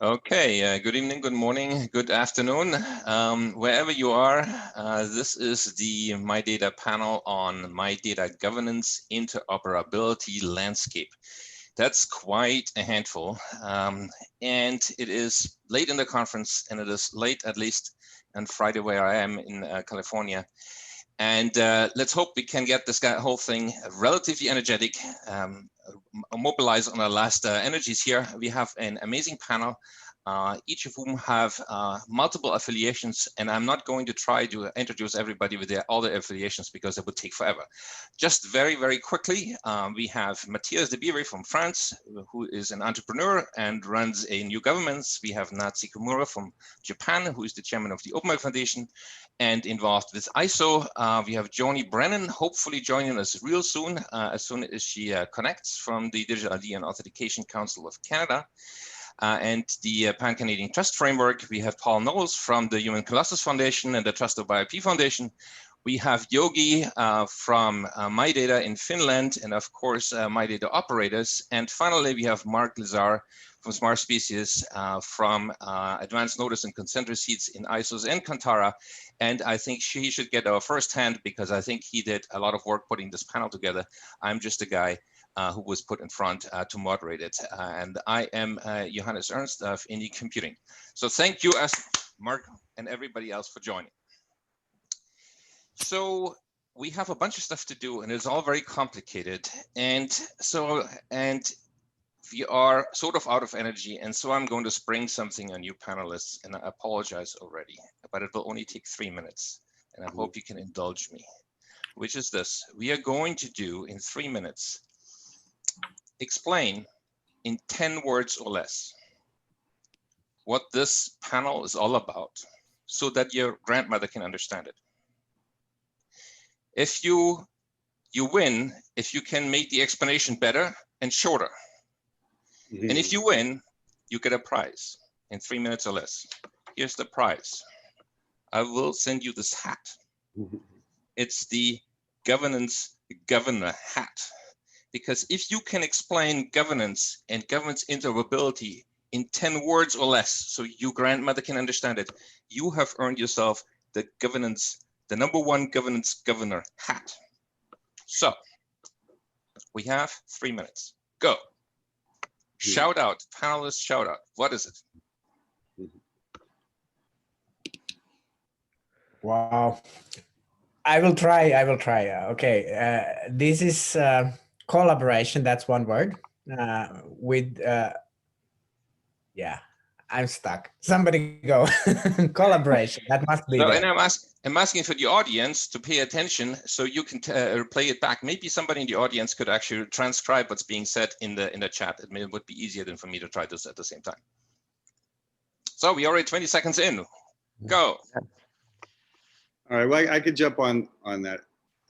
Okay, good evening, good morning, good afternoon, wherever you are. This is the MyData panel on MyData Governance Interoperability Landscape. That's quite a handful, and it is late in the conference, and it is late at least on Friday where I am in California. And let's hope we can get this whole thing relatively energetic, mobilize on our last energies here. We have an amazing panel, each of whom have multiple affiliations, and I'm not going to try to introduce everybody with all their affiliations because it would take forever. Just very, very quickly, we have Matthias de Bievre from France, who is an entrepreneur and runs a new governance. We have Sakimura from Japan, who is the chairman of the Open Mic Foundation and involved with ISO. We have Joni Brennon, hopefully joining us real soon, as soon as she connects from the Digital ID and Authentication Council of Canada. And the Pan-Canadian Trust Framework. We have Paul Knowles from the Human Colossus Foundation and the Trust of BioP Foundation. We have Jogi from MyData in Finland, and of course, MyData Operators. And finally, we have Mark Lizar from Smart Species from Advanced Notice and Consent Receipts in ISOs and Kantara. And I think he should get our first hand because I think he did a lot of work putting this panel together. I'm just a guy who was put in front to moderate it. And I am Johannes Ernst of Indie Computing. So thank you, Mark and everybody else for joining. So we have a bunch of stuff to do and it's all very complicated. And we are sort of out of energy. And so I'm going to spring something on you panelists, and I apologize already, but it will only take 3 minutes. And I hope you can indulge me, which is this. We are going to do in 3 minutes, explain in 10 words or less what this panel is all about so that your grandmother can understand it. If you win, if you can make the explanation better and shorter. And if you win, you get a prize in 3 minutes or less. Here's the prize. I will send you this hat. It's the Governance Governor hat. Because if you can explain governance and governance interoperability in 10 words or less, so your grandmother can understand it, you have earned yourself the #1 governance governor hat. So we have 3 minutes. Go. Shout out, panelists, shout out. What is it? Wow. I will try. Okay. This is collaboration. That's one word. Yeah, I'm stuck. Somebody go. Collaboration. That must be. So, and I'm asking for the audience to pay attention so you can play it back. Maybe somebody in the audience could actually transcribe what's being said in the chat. It would be easier than for me to try this at the same time. So we already 20 seconds in. Go. All right, well, I could jump on that.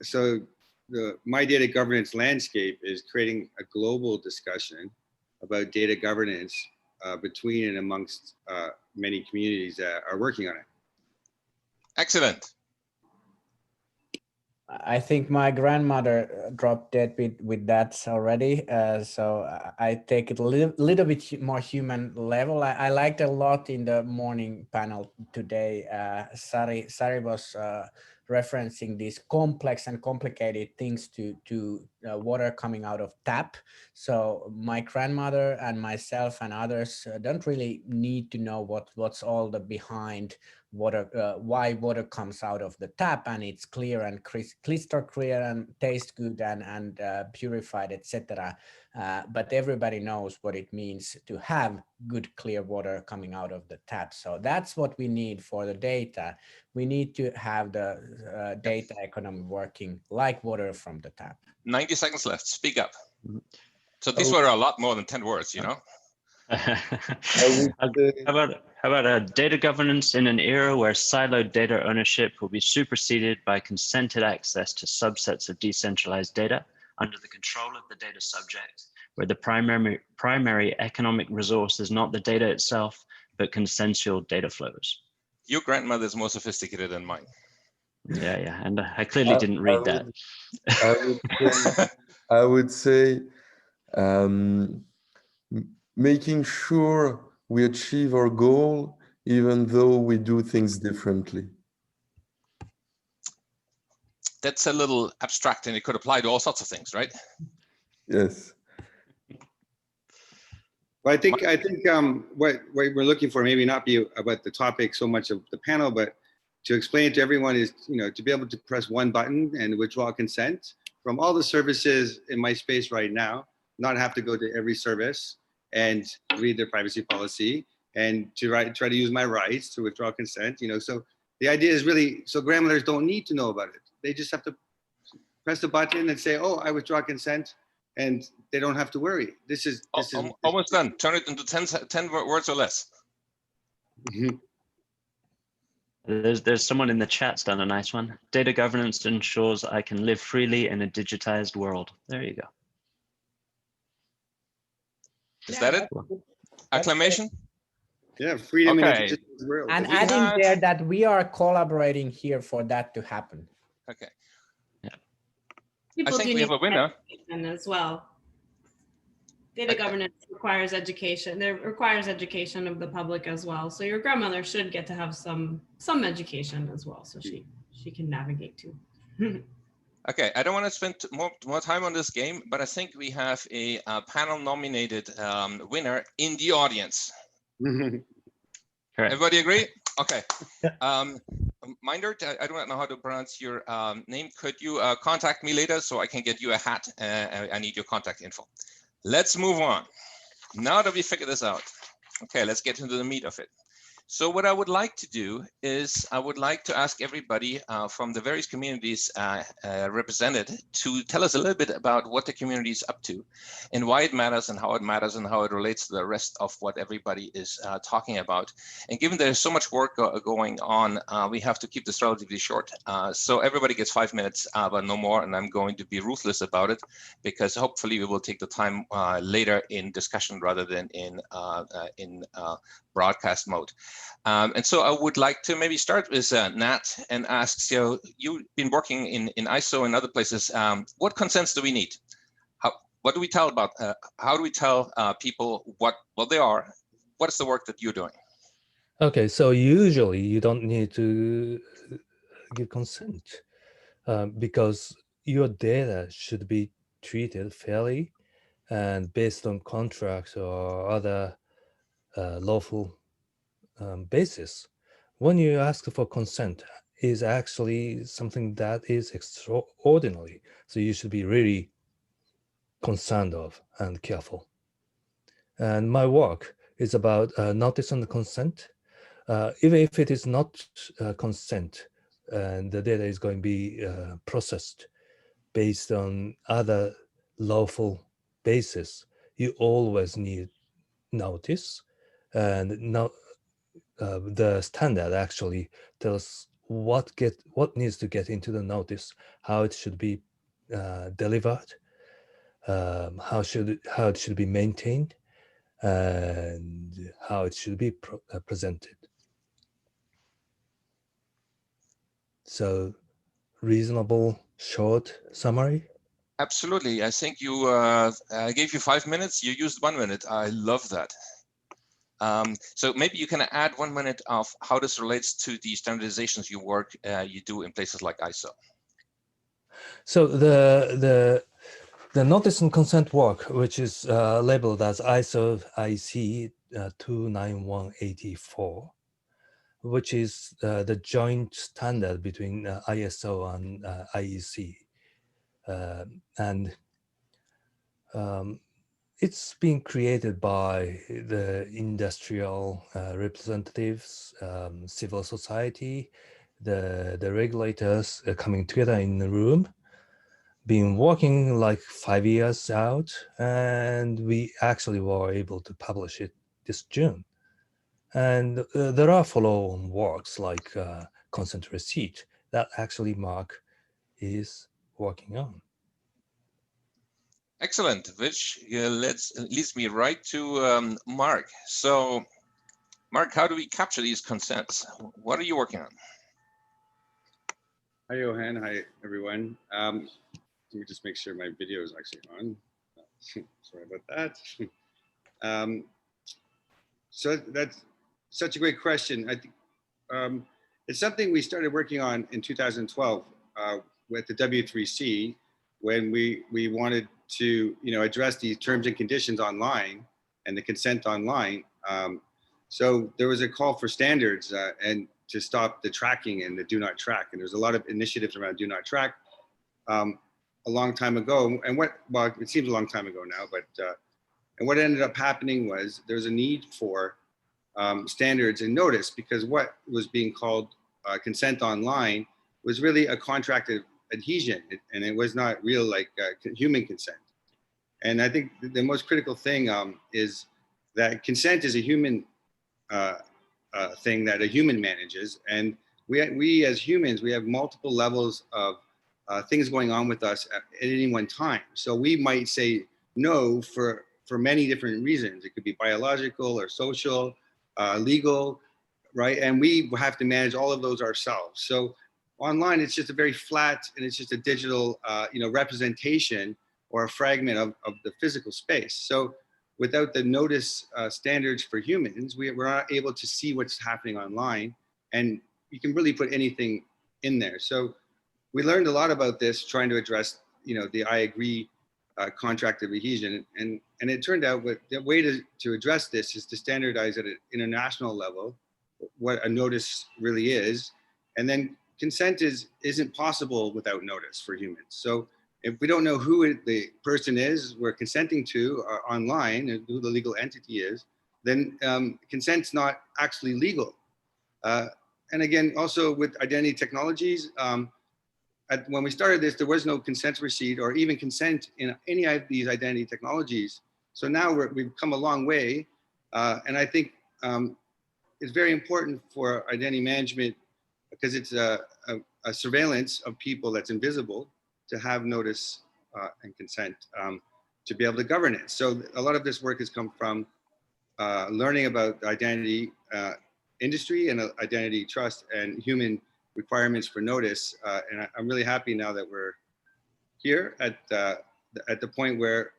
So the MyData governance landscape is creating a global discussion about data governance between and amongst many communities that are working on it. Excellent. I think my grandmother dropped dead with that already. So I take it a little bit more human level. I liked a lot in the morning panel today. Sari was referencing these complex and complicated things to water coming out of tap. So my grandmother and myself and others don't really need to know what's all the behind water, why water comes out of the tap, and it's clear and crystal clear and tastes good and purified, etc. But everybody knows what it means to have good clear water coming out of the tap. So that's what we need for the data. We need to have the data economy working like water from the tap. 90 seconds left. Speak up. So these were a lot more than 10 words, you know? How about data governance in an era where siloed data ownership will be superseded by consented access to subsets of decentralized data under the control of the data subject, where the primary economic resource is not the data itself, but consensual data flows. Your grandmother is more sophisticated than mine. Yeah, and I clearly didn't read that. I would say making sure we achieve our goal even though we do things differently. That's a little abstract and it could apply to all sorts of things, right? Yes. Well, I think what we're looking for maybe not be about the topic so much of the panel, but to explain it to everyone is, to be able to press one button and withdraw consent from all the services in my space right now, not have to go to every service and read their privacy policy, and to try to use my rights to withdraw consent. So the idea is really so grandmothers don't need to know about it. They just have to press the button and say, "Oh, I withdraw consent," and they don't have to worry. This is almost done. Turn it into 10 words or less. There's someone in the chat's done a nice one. Data governance ensures I can live freely in a digitized world. There you go. Is that it? Acclamation? Yeah, freedom in a Okay. digital world. And adding there that we are collaborating here for that to happen. Okay. People I think do we need have a winner. as well. Data governance requires education. It requires education of the public as well. So your grandmother should get to have some education as well, so she can navigate too. Okay, I don't want to spend more time on this game, but I think we have a panel nominated winner in the audience. Everybody agree? Okay. Mindert, I don't know how to pronounce your name. Could you contact me later so I can get you a hat? I need your contact info. Let's move on. Now that we figured this out, okay, let's get into the meat of it. So what I would like to do is I would like to ask everybody from the various communities represented to tell us a little bit about what the community is up to and why it matters and how it relates to the rest of what everybody is talking about. And given there's so much work going on, we have to keep this relatively short. So everybody gets 5 minutes, but no more. And I'm going to be ruthless about it because hopefully we will take the time later in discussion rather than in broadcast mode. And so I would like to maybe start with Nat and ask, so you've been working in ISO and other places. What consents do we need? What do we tell about, how do we tell people what they are? What is the work that you're doing? Okay, so usually you don't need to give consent because your data should be treated fairly and based on contracts or other lawful basis. When you ask for consent is actually something that is extraordinary. So you should be really concerned of and careful. And my work is about notice and consent. Even if it is not consent and the data is going to be processed based on other lawful basis, you always need notice. And now the standard actually tells what needs to get into the notice, how it should be delivered, how it should be maintained, and how it should be presented. So, reasonable short summary? Absolutely. I think you, I gave you 5 minutes. You used 1 minute. I love that. So maybe you can add 1 minute of how this relates to the standardizations you do in places like ISO. So the notice and consent work, which is labeled as ISO IC 29184, which is the joint standard between ISO and IEC. And it's been created by the industrial representatives, civil society, the regulators coming together in the room, been working like 5 years out, and we actually were able to publish it this June. And there are follow-on works like consent receipt that actually Mark is working on. Excellent, which leads me right to Mark. So, Mark, how do we capture these consents? What are you working on? Hi, Johan. Hi, everyone. Let me just make sure my video is actually on. Sorry about that. So that's such a great question. I think it's something we started working on in 2012 with the W3C when we wanted to address these terms and conditions online and the consent online. So there was a call for standards and to stop the tracking and the do not track. And there's a lot of initiatives around do not track a long time ago. And well, it seems a long time ago now, but and what ended up happening was there was a need for standards and notice, because what was being called consent online was really a contracted adhesion, and it was not real like human consent. And I think the most critical thing is that consent is a human thing that a human manages, and we as humans, we have multiple levels of things going on with us at any one time. So we might say no for many different reasons. It could be biological or social, legal, right? And we have to manage all of those ourselves. So online, it's just a very flat, and it's just a digital, representation or a fragment of the physical space. So without the notice standards for humans, we're not able to see what's happening online, and you can really put anything in there. So we learned a lot about this, trying to address, the I agree contract of adhesion, and it turned out the way to address this is to standardize at an international level what a notice really is, and then consent isn't possible without notice for humans. So if we don't know who the person is we're consenting to online, and who the legal entity is, then consent's not actually legal. And again, also with identity technologies, when we started this, there was no consent receipt or even consent in any of these identity technologies. So now we've come a long way. And I think it's very important for identity management, because it's a surveillance of people that's invisible, to have notice and consent to be able to govern it. So a lot of this work has come from learning about the identity industry and identity trust and human requirements for notice. And I'm really happy now that we're here at the point where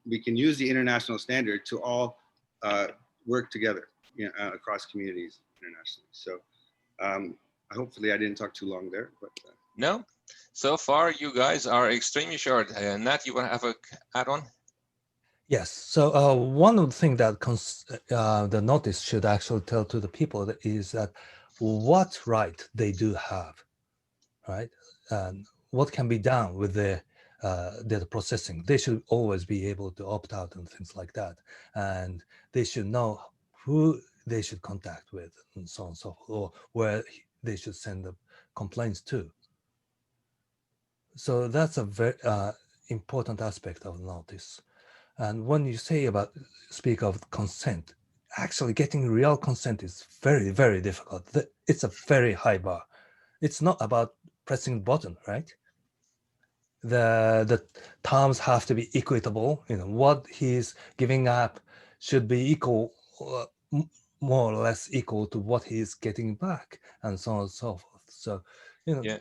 we can use the international standard to all work together, across communities internationally. So hopefully I didn't talk too long there, but No, so far you guys are extremely short. Nat, you want to have a add-on? Yes. So one of the things that the notice should actually tell to the people is that what right they do have, right? And what can be done with the data processing. They should always be able to opt out and things like that. And they should know who they should contact with and so on and so forth, or where they should send the complaints to. So that's a very important aspect of notice. And when you speak of consent, actually getting real consent is very, very difficult. It's a very high bar. It's not about pressing the button, right? The terms have to be equitable. What he's giving up should be equal, more or less equal to what he's getting back, and so on and so forth. So, Yeah.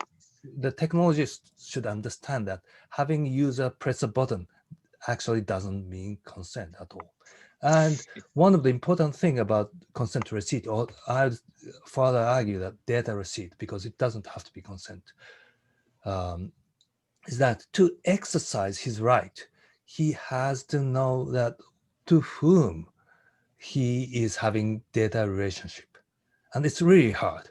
the technologists should understand that having user press a button actually doesn't mean consent at all. And one of the important thing about consent receipt, or I'd further argue that data receipt, because it doesn't have to be consent, is that to exercise his right, he has to know that to whom he is having data relationship. And it's really hard.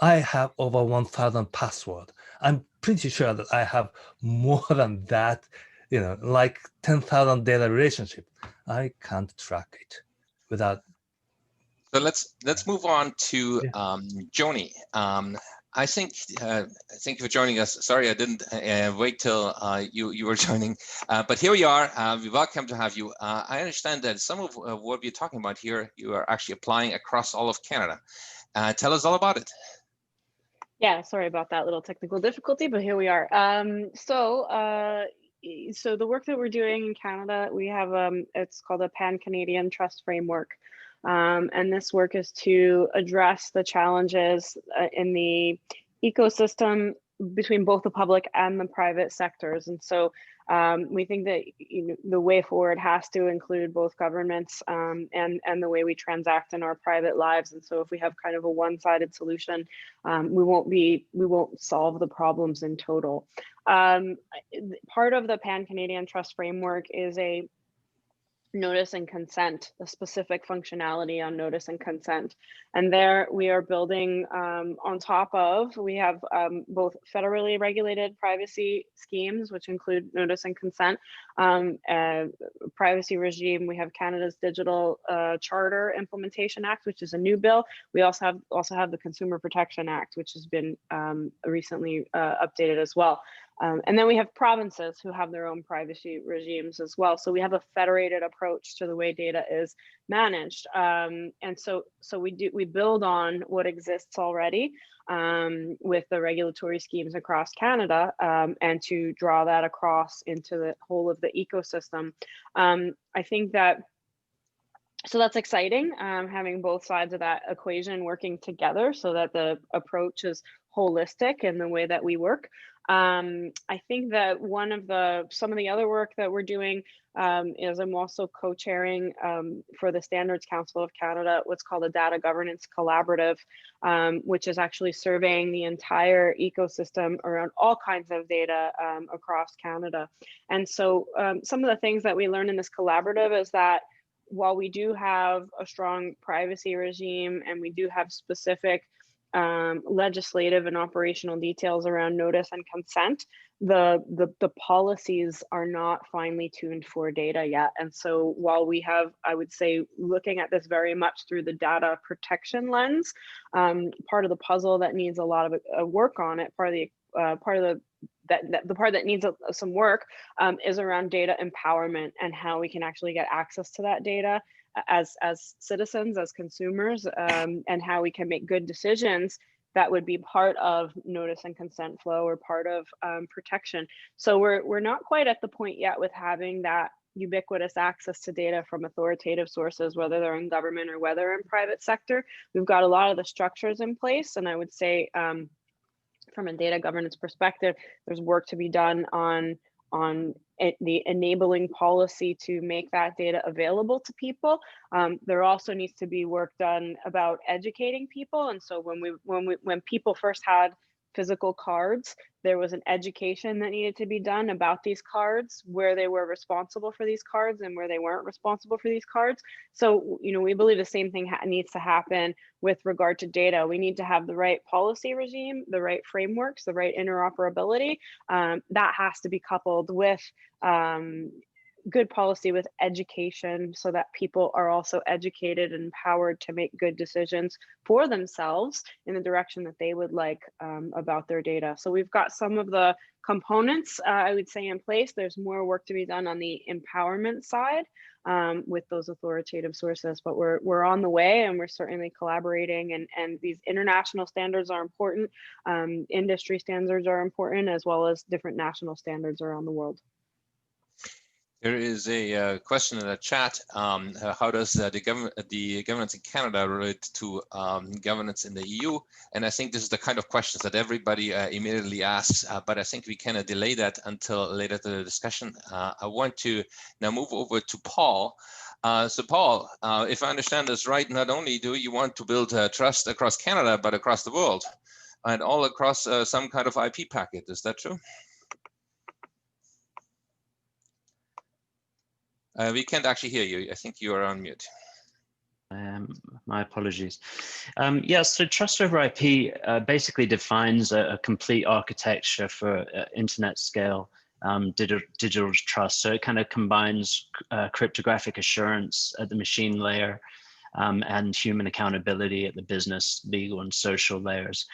I have over 1,000 passwords. I'm pretty sure that I have more than that, like 10,000 data relationship. I can't track it without. So let's move on to Joni. I think thank you for joining us. Sorry, I didn't wait till you were joining, but here we are. We're welcome to have you. I understand that some of what we're talking about here, you are actually applying across all of Canada. Tell us all about it. Yeah, sorry about that little technical difficulty, but here we are. So the work that we're doing in Canada, we have it's called a Pan-Canadian Trust Framework. And this work is to address the challenges in the ecosystem between both the public and the private sectors. And so We think that the way forward has to include both governments and the way we transact in our private lives. And so if we have kind of a one-sided solution, we won't solve the problems in total. Part of the Pan-Canadian Trust Framework is a notice and consent, a specific functionality on notice and consent. And there we are building on top of, we have both federally regulated privacy schemes, which include notice and consent, privacy regime. We have Canada's Digital Charter Implementation Act, which is a new bill. We also have the Consumer Protection Act, which has been recently updated as well. And then we have provinces who have their own privacy regimes as well. So we have a federated approach to the way data is managed. And so we build on what exists already with the regulatory schemes across Canada and to draw that across into the whole of the ecosystem. I think that, so that's exciting, having both sides of that equation working together so that the approach is holistic in the way that we work. I think that some of the other work that we're doing is I'm also co-chairing for the Standards Council of Canada what's called a Data Governance Collaborative, which is actually surveying the entire ecosystem around all kinds of data across Canada. And so some of the things that we learn in this collaborative is that while we do have a strong privacy regime and we do have specific legislative and operational details around notice and consent, the policies are not finely tuned for data yet. And so while we have, I would say, looking at this very much through the data protection lens, part of the puzzle that needs a lot of work on it, the part that needs some work is around data empowerment and how we can actually get access to that data as citizens, as consumers, and how we can make good decisions that would be part of notice and consent flow or part of protection. So we're not quite at the point yet with having that ubiquitous access to data from authoritative sources, whether they're in government or whether in private sector. We've got a lot of the structures in place, and I would say from a data governance perspective, there's work to be done on the enabling policy to make that data available to people. There also needs to be work done about educating people. And so when people first had physical cards, there was an education that needed to be done about these cards, where they were responsible for these cards and where they weren't responsible for these cards. So, we believe the same thing needs to happen with regard to data. We need to have the right policy regime, the right frameworks, the right interoperability. That has to be coupled with good policy with education so that people are also educated and empowered to make good decisions for themselves in the direction that they would like about their data. So we've got some of the components, I would say, in place. There's more work to be done on the empowerment side with those authoritative sources, but we're on the way, and we're certainly collaborating, and these international standards are important. Industry standards are important, as well as different national standards around the world. There is a question in the chat. How does the governance in Canada relate to governance in the EU? And I think this is the kind of questions that everybody immediately asks, but I think we can delay that until later to the discussion. I want to now move over to Paul. So Paul, if I understand this right, not only do you want to build trust across Canada, but across the world, and all across some kind of IP packet. Is that true? We can't actually hear you. I think you are on mute. My apologies. Yes, so trust over IP basically defines a complete architecture for internet scale digital trust. So it kind of combines cryptographic assurance at the machine layer and human accountability at the business, legal, and social layers.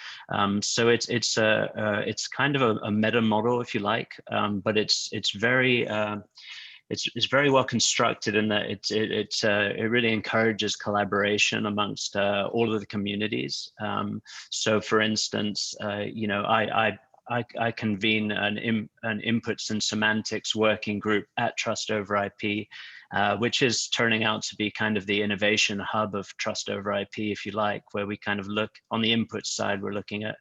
So it's kind of a meta model, if you like, but it's very well constructed in that it really encourages collaboration amongst all of the communities. So, for instance, I convene an inputs and semantics working group at Trust Over IP, which is turning out to be kind of the innovation hub of Trust Over IP, if you like, where we kind of look on the input side. We're looking at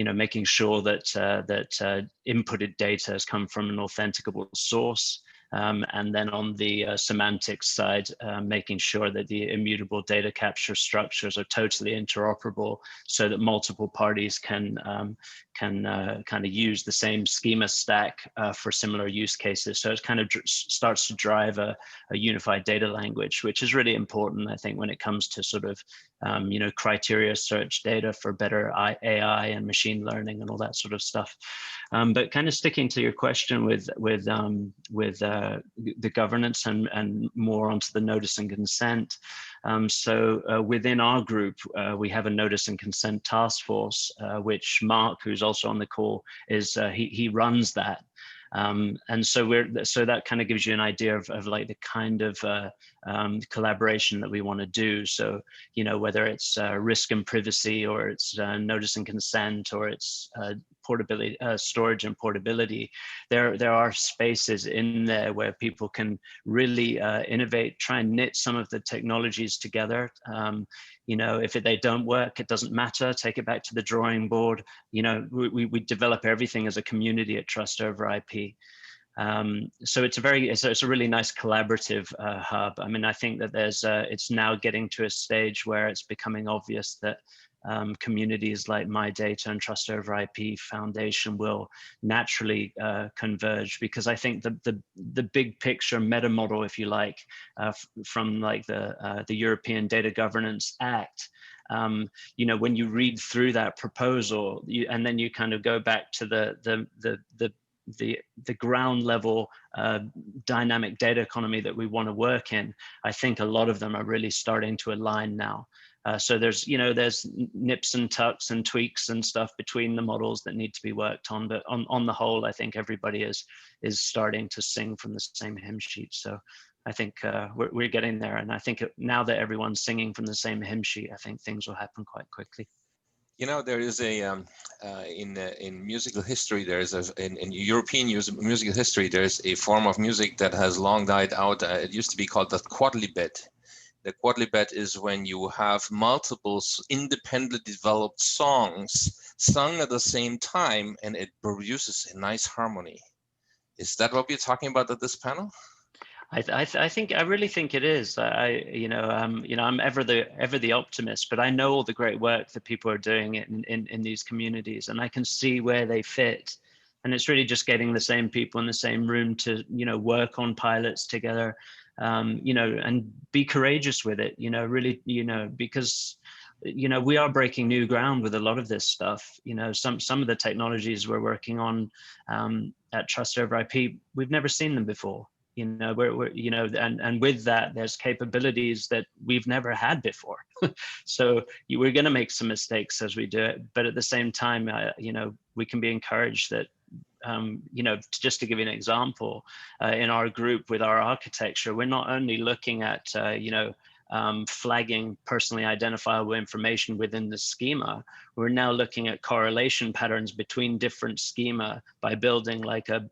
making sure that inputted data has come from an authenticable source. And then on the semantics side, making sure that the immutable data capture structures are totally interoperable, so that multiple parties can kind of use the same schema stack for similar use cases. So it kind of starts to drive a unified data language, which is really important, I think, when it comes to sort of criteria search data for better AI and machine learning and all that sort of stuff. But kind of sticking to your question with the governance and more onto the notice and consent. So within our group, we have a notice and consent task force, which Mark, who's also on the call, is he runs that. And so that kind of gives you an idea of like the kind of collaboration that we want to do. So, whether it's risk and privacy, or it's notice and consent, or it's portability, storage and portability, there are spaces in there where people can really innovate, try and knit some of the technologies together. If they don't work, it doesn't matter. Take it back to the drawing board. We develop everything as a community at Trust Over IP. So it's a really nice collaborative hub. I mean, I think that it's now getting to a stage where it's becoming obvious that communities like MyData and Trust Over IP Foundation will naturally converge, because I think the big picture meta model, if you like, from like the European Data Governance Act, when you read through that proposal, and then you kind of go back to the ground level dynamic data economy that we want to work in, I think a lot of them are really starting to align now. So there's nips and tucks and tweaks and stuff between the models that need to be worked on, but on the whole, I think everybody is starting to sing from the same hymn sheet. So I think we're getting there, and I think now that everyone's singing from the same hymn sheet, I think things will happen quite quickly. There is a in musical history, in European musical history, there's a form of music that has long died out. It used to be called the quadlibet. The quadlibet is when you have multiple independently developed songs sung at the same time, and it produces a nice harmony. Is that what we're talking about at this panel? I really think it is. I'm ever the optimist, but I know all the great work that people are doing in these communities, and I can see where they fit. And it's really just getting the same people in the same room to work on pilots together, and be courageous with it. Really, because we are breaking new ground with a lot of this stuff. Some of the technologies we're working on at Trust Over IP, we've never seen them before. And with that, there's capabilities that we've never had before. So we're going to make some mistakes as we do it, but at the same time, we can be encouraged that, just to give you an example, in our group with our architecture, we're not only looking at, flagging personally identifiable information within the schema, we're now looking at correlation patterns between different schema by building like an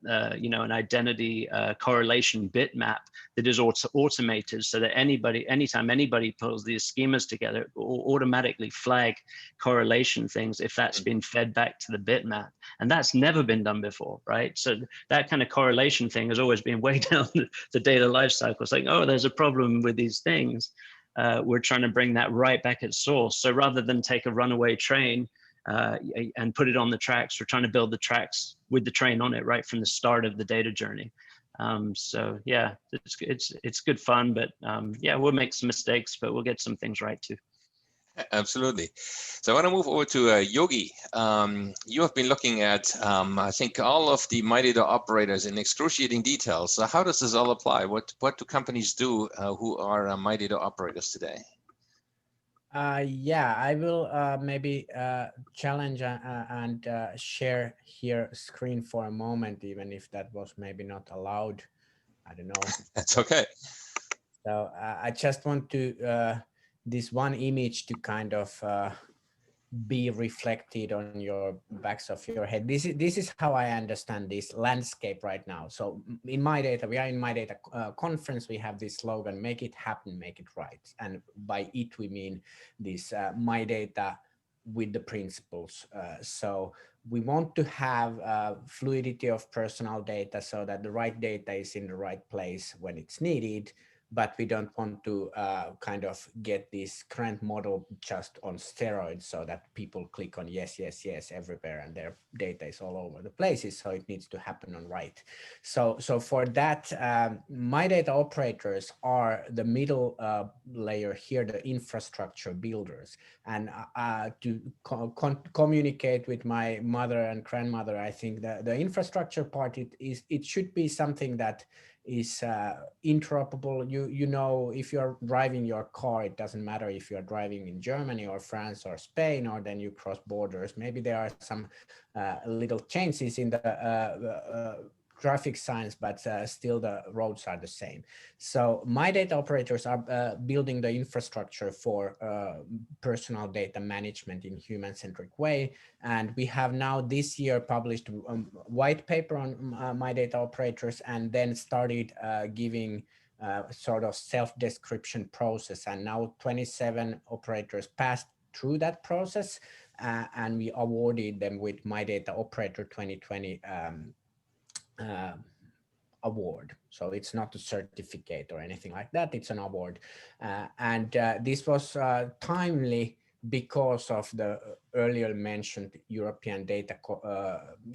identity correlation bitmap that is automated, so that anytime anybody pulls these schemas together, it will automatically flag correlation things if that's been fed back to the bitmap. And that's never been done before, right? So that kind of correlation thing has always been way down the data lifecycle. It's like, oh, there's a problem with these things. We're trying to bring that right back at source. So rather than take a runaway train and put it on the tracks, we're trying to build the tracks with the train on it right from the start of the data journey. So yeah, it's good fun, but yeah, we'll make some mistakes, but we'll get some things right too. Absolutely. So I want to move over to Jogi. You have been looking at, I think, all of the MyData operators in excruciating detail. So how does this all apply? What do companies do who are MyData operators today? Yeah, I will maybe challenge and share here screen for a moment, even if that was maybe not allowed. I don't know. That's okay. So I just want to this one image to kind of be reflected on your backs of your head. This is how I understand this landscape right now. So in MyData, we are in MyData conference. We have this slogan: "Make it happen, make it right." And by it we mean this MyData with the principles. So we want to have fluidity of personal data so that the right data is in the right place when it's needed, but we don't want to kind of get this current model just on steroids so that people click on yes, yes, yes everywhere and their data is all over the places. So it needs to happen on right. So for that, MyData operators are the middle layer here, the infrastructure builders. And to communicate with my mother and grandmother, I think that the infrastructure part, it should be something that is interoperable. You know, if you're driving your car, it doesn't matter if you're driving in Germany or France or Spain, or then you cross borders. Maybe there are some little changes in the traffic signs, but still the roads are the same. So MyData operators are building the infrastructure for personal data management in human-centric way. And we have now this year published a white paper on MyData operators, and then started giving sort of self-description process. And now 27 operators passed through that process, and we awarded them with MyData Operator 2020 award. So it's not a certificate or anything like that, it's an award. And this was timely because of the earlier mentioned European Data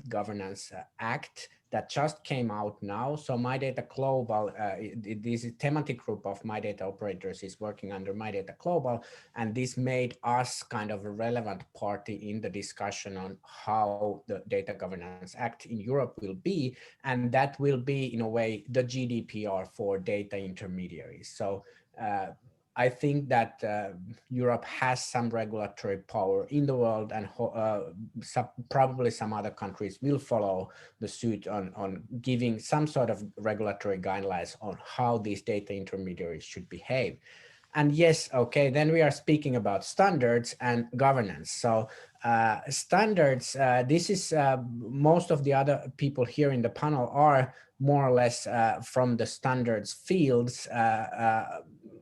Governance Act that just came out now. So MyData Global, this thematic group of MyData operators is working under MyData Global, and this made us kind of a relevant party in the discussion on how the Data Governance Act in Europe will be, and that will be in a way the GDPR for data intermediaries. So I think that Europe has some regulatory power in the world, and probably some other countries will follow the suit on giving some sort of regulatory guidelines on how these data intermediaries should behave. And yes, okay, then we are speaking about standards and governance. So standards, this is most of the other people here in the panel are more or less from the standards fields.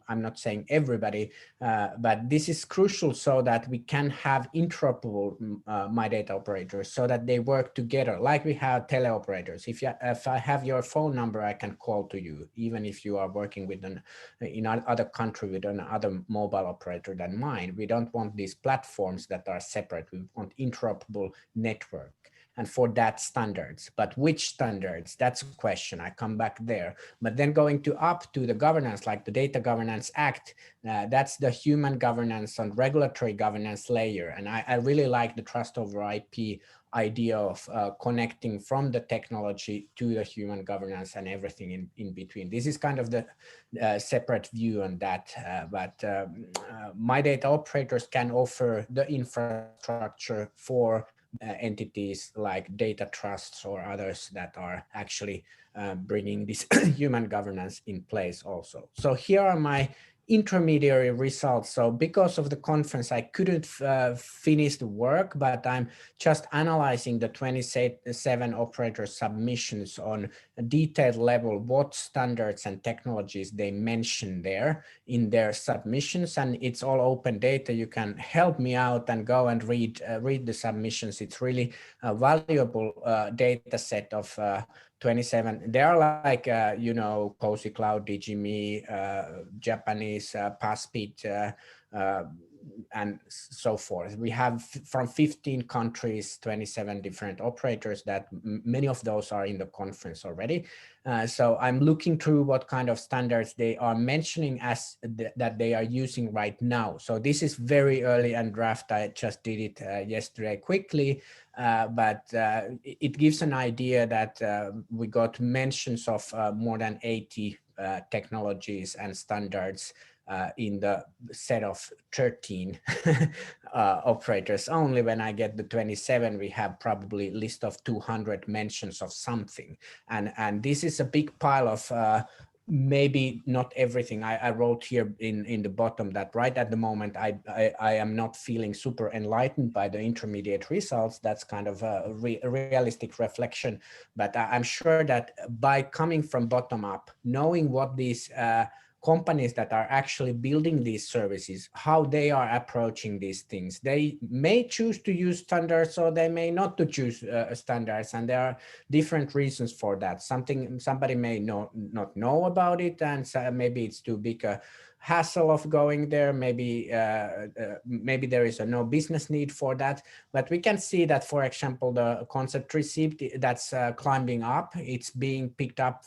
I'm not saying everybody, but this is crucial so that we can have interoperable MyData operators so that they work together, like we have teleoperators. If I have your phone number, I can call to you, even if you are working with in another country with another mobile operator than mine. We don't want these platforms that are separate. We want interoperable network. And for that, standards. But which standards? That's a question. I come back there. But then going up to the governance, like the Data Governance Act, that's the human governance and regulatory governance layer. And I really like the trust over IP idea of connecting from the technology to the human governance and everything in between. This is kind of the separate view on that. But MyData operators can offer the infrastructure for entities like data trusts or others that are actually bringing this human governance in place also. So here are my intermediary results. So because of the conference, I couldn't finish the work, but I'm just analyzing the 27 operator submissions on a detailed level, what standards and technologies they mention there in their submissions. And it's all open data. You can help me out and go and read the submissions. It's really a valuable data set of 27. They are like, you know, Cozy Cloud, DigiMe, Japanese, Passbit, and so forth. We have from 15 countries, 27 different operators that many of those are in the conference already. So I'm looking through what kind of standards they are mentioning as that they are using right now. So this is very early and draft. I just did it yesterday quickly, but it gives an idea that we got mentions of more than 80 technologies and standards in the set of 13 operators only. When I get the 27, we have probably a list of 200 mentions of something. And this is a big pile of maybe not everything. I wrote here in the bottom that right at the moment, I am not feeling super enlightened by the intermediate results. That's kind of a realistic reflection. But I'm sure that by coming from bottom up, knowing what these companies that are actually building these services, how they are approaching these things. They may choose to use standards or they may not to choose standards, and there are different reasons for that. Somebody may not know about it, and so maybe it's too big a hassle of going there. Maybe maybe there is no business need for that. But we can see that, for example, the concept receipt that's climbing up, it's being picked up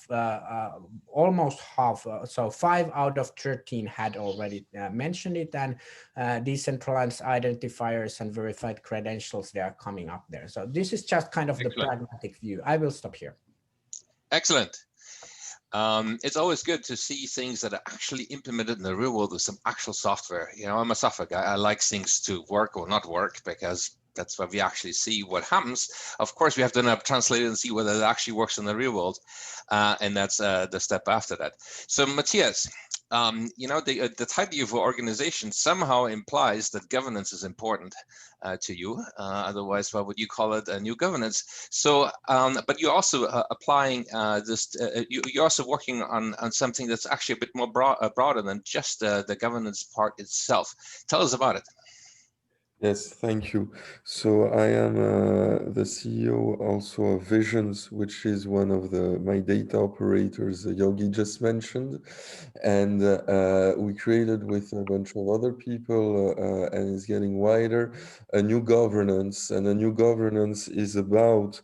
almost half. So 5 out of 13 had already mentioned it, and decentralized identifiers and verified credentials, they are coming up there. So this is just kind of the pragmatic view. I will stop here. Excellent. It's always good to see things that are actually implemented in the real world with some actual software. You know, I'm a software guy. I like things to work or not work because that's where we actually see what happens. Of course, we have to translate it and see whether it actually works in the real world. And that's the step after that. So Matthias, you know, the title of your organization somehow implies that governance is important to you. Otherwise, why would you call it a new governance? So, but you're also applying this. You're also working on something that's actually a bit more broader than just the governance part itself. Tell us about it. Yes, thank you. So I am the CEO also of Visions, which is one of the MyData Operators Jogi just mentioned. And we created with a bunch of other people, and it's getting wider, a new governance. And a new governance is about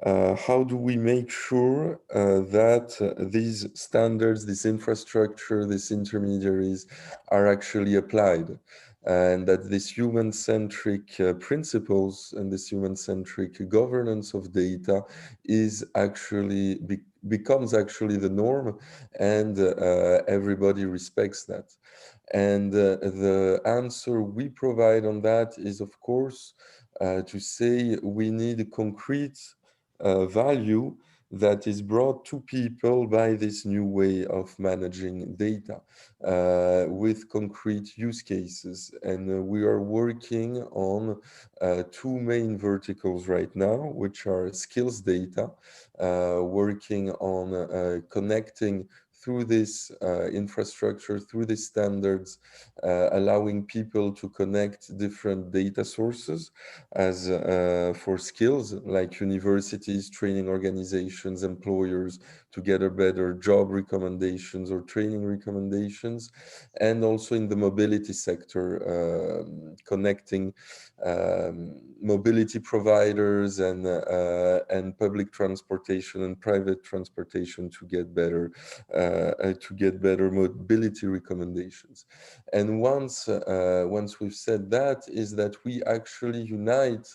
how do we make sure that these standards, this infrastructure, these intermediaries are actually applied. And that this human-centric principles and this human-centric governance of data is actually becomes actually the norm, and everybody respects that. And the answer we provide on that is, of course, to say we need concrete value that is brought to people by this new way of managing data with concrete use cases. And we are working on 2 main verticals right now, which are skills data, working on connecting through this infrastructure, through these standards, allowing people to connect different data sources as for skills like universities, training organizations, employers to get a better job recommendations or training recommendations, and also in the mobility sector, connecting mobility providers and public transportation and private transportation to get better mobility recommendations. And once we've said that, is that we actually unite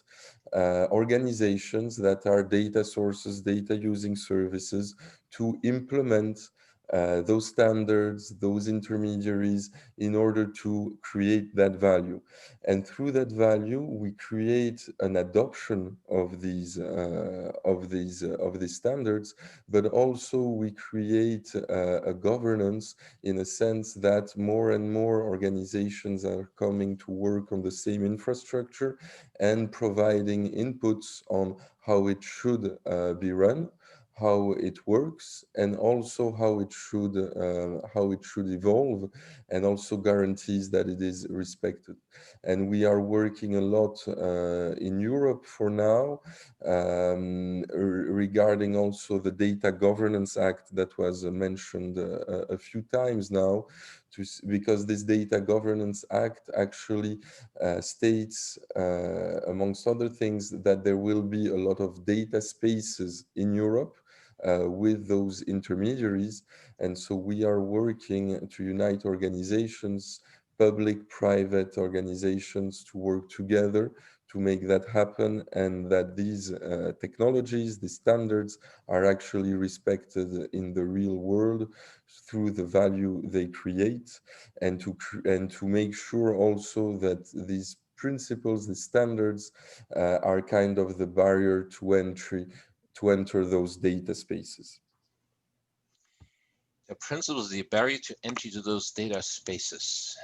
organizations that are data sources, data using services to implement those standards, those intermediaries, in order to create that value. And through that value, we create an adoption of these standards, but also we create a governance in a sense that more and more organizations are coming to work on the same infrastructure and providing inputs on how it should be run, how it works, and also how it should evolve, and also guarantees that it is respected. And we are working a lot in Europe for now regarding also the Data Governance Act that was mentioned a few times now, because this Data Governance Act actually states, amongst other things, that there will be a lot of data spaces in Europe with those intermediaries. And so we are working to unite organizations, public, private organizations, to work together to make that happen, and that these technologies, these standards, are actually respected in the real world through the value they create, and to make sure also that these principles, the standards, are kind of the barrier to entry to enter those data spaces. The principles, the barrier to entry to those data spaces.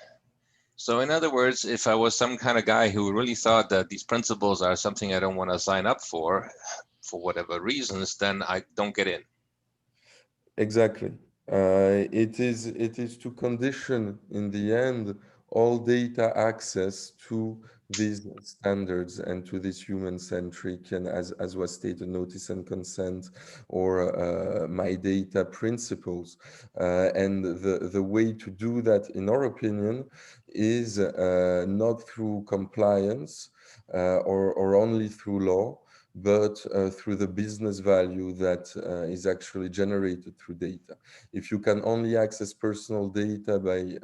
So in other words, if I was some kind of guy who really thought that these principles are something I don't want to sign up for whatever reasons, then I don't get in. Exactly. It is to condition in the end all data access to these standards and to this human-centric and as was stated, notice and consent or MyData principles. And the way to do that, in our opinion, is not through compliance or only through law, but through the business value that is actually generated through data. If you can only access personal data by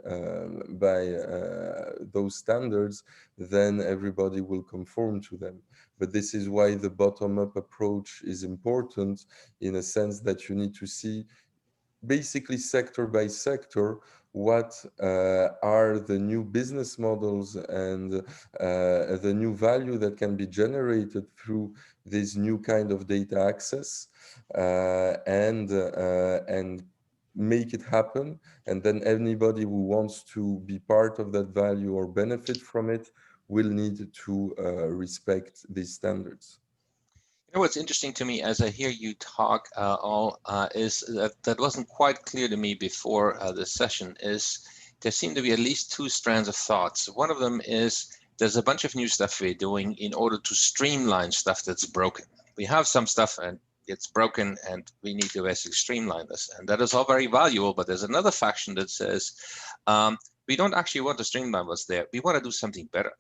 those standards, then everybody will conform to them. But this is why the bottom-up approach is important, in a sense that you need to see basically sector by sector what are the new business models and the new value that can be generated through this new kind of data access, and make it happen. And then anybody who wants to be part of that value or benefit from it will need to respect these standards. You know, what's interesting to me as I hear you talk is that wasn't quite clear to me before this session, is there seem to be at least two strands of thoughts. One of them is there's a bunch of new stuff we're doing in order to streamline stuff that's broken. We have some stuff and it's broken and we need to basically streamline this. And that is all very valuable, but there's another faction that says, we don't actually want to streamline what's there. We want to do something better.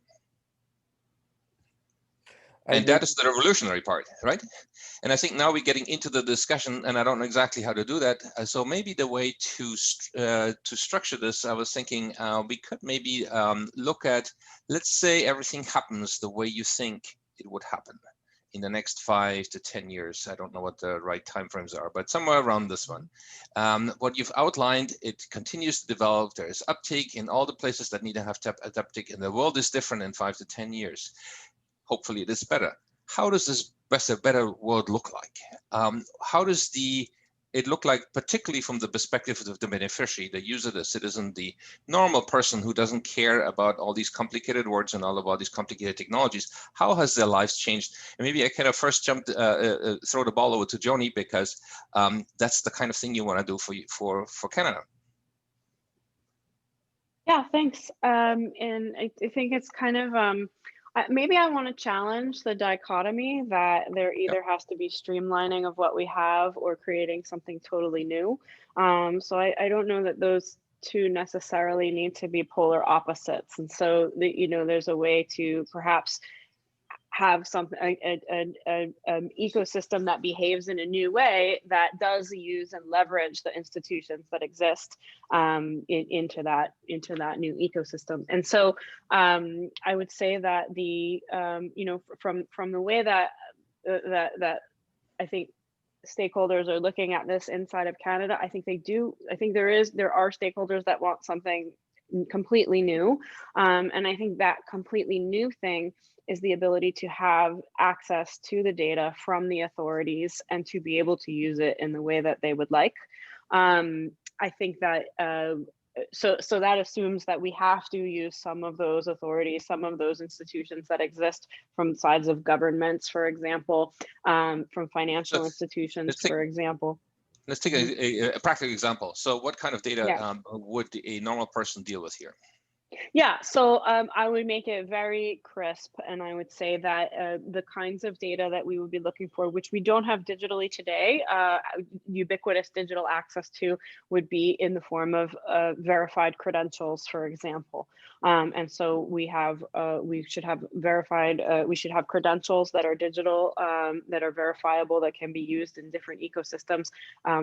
And that is the revolutionary part, right? And I think now we're getting into the discussion, and I don't know exactly how to do that. So maybe the way to structure this, I was thinking we could maybe look at, let's say everything happens the way you think it would happen in the next 5 to 10 years. I don't know what the right timeframes are, but somewhere around this one. What you've outlined, it continues to develop. There is uptake in all the places that need to have uptake, and the world is different in 5 to 10 years. Hopefully it is better. How does this better world look like? How does it look like, particularly from the perspective of the beneficiary, the user, the citizen, the normal person who doesn't care about all these complicated words and all about these complicated technologies? How has their lives changed? And maybe I kind of first throw the ball over to Joni, because that's the kind of thing you want to do for Canada. Yeah, thanks. And I think it's kind of, maybe I want to challenge the dichotomy that there either has to be streamlining of what we have or creating something totally new. So I don't know that those two necessarily need to be polar opposites. And so, there's a way to perhaps have something, an ecosystem that behaves in a new way that does use and leverage the institutions that exist into that new ecosystem. And so I would say that from the way that I think stakeholders are looking at this inside of Canada, I think there are stakeholders that want something completely new, and I think that completely new thing is the ability to have access to the data from the authorities and to be able to use it in the way that they would like. I think that so that assumes that we have to use some of those authorities, some of those institutions that exist from sides of governments, for example, from financial institutions, for example. Let's take a practical example. So what kind of data would a normal person deal with here? Yeah, so I would make it very crisp, and I would say that the kinds of data that we would be looking for, which we don't have digitally today, ubiquitous digital access to, would be in the form of verified credentials, for example. And so we should have credentials that are digital, that are verifiable, that can be used in different ecosystems,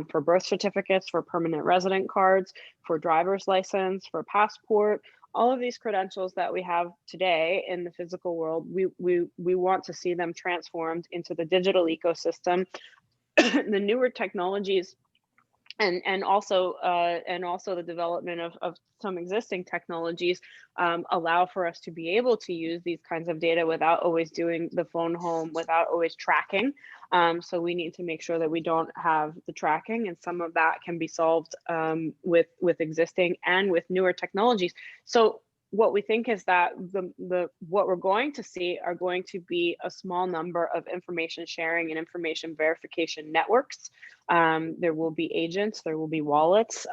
for birth certificates, for permanent resident cards, for driver's license, for passport. All of these credentials that we have today in the physical world, we want to see them transformed into the digital ecosystem. The newer technologies and also the development of some existing technologies allow for us to be able to use these kinds of data without always doing the phone home, without always tracking. So we need to make sure that we don't have the tracking, and some of that can be solved with existing and with newer technologies. So what we think is that what we're going to see are going to be a small number of information sharing and information verification networks. There will be agents, there will be wallets.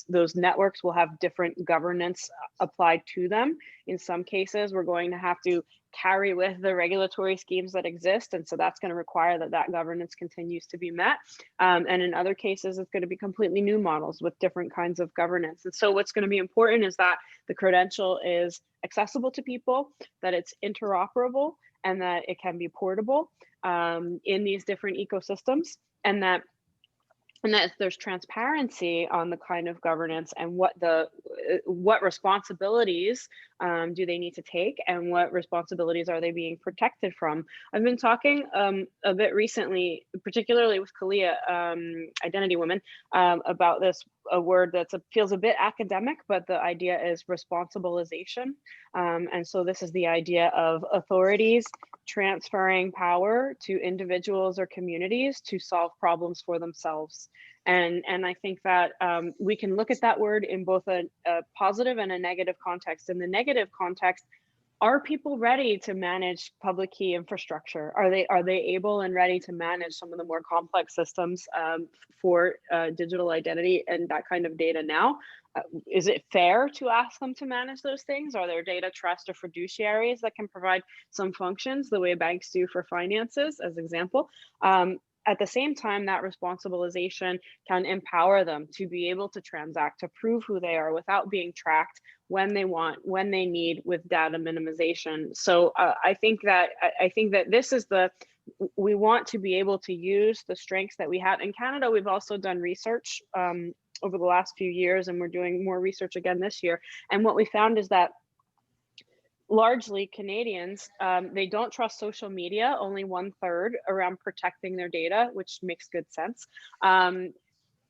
Those networks will have different governance applied to them. In some cases, we're going to have to carry with the regulatory schemes that exist. And so that's going to require that that governance continues to be met. And in other cases, it's going to be completely new models with different kinds of governance. And so what's going to be important is that the credential is accessible to people, that it's interoperable, and that it can be portable in these different ecosystems, and that there's transparency on the kind of governance and what responsibilities do they need to take, and what responsibilities are they being protected from. I've been talking a bit recently, particularly with Kalia, Identity Women, about a word that feels a bit academic, but the idea is responsibilization. And so this is the idea of authorities transferring power to individuals or communities to solve problems for themselves. And I think that we can look at that word in both a positive and a negative context. In the negative context, are people ready to manage public key infrastructure? Are they able and ready to manage some of the more complex systems for digital identity and that kind of data now? Is it fair to ask them to manage those things? Are there data trust or fiduciaries that can provide some functions the way banks do for finances, as example? At the same time, that responsibilization can empower them to be able to transact, to prove who they are without being tracked when they want, when they need, with data minimization. So I think that this is we want to be able to use the strengths that we have. In Canada, we've also done research over the last few years, and we're doing more research again this year. And what we found is that largely Canadians, they don't trust social media, only 1/3 around protecting their data, which makes good sense.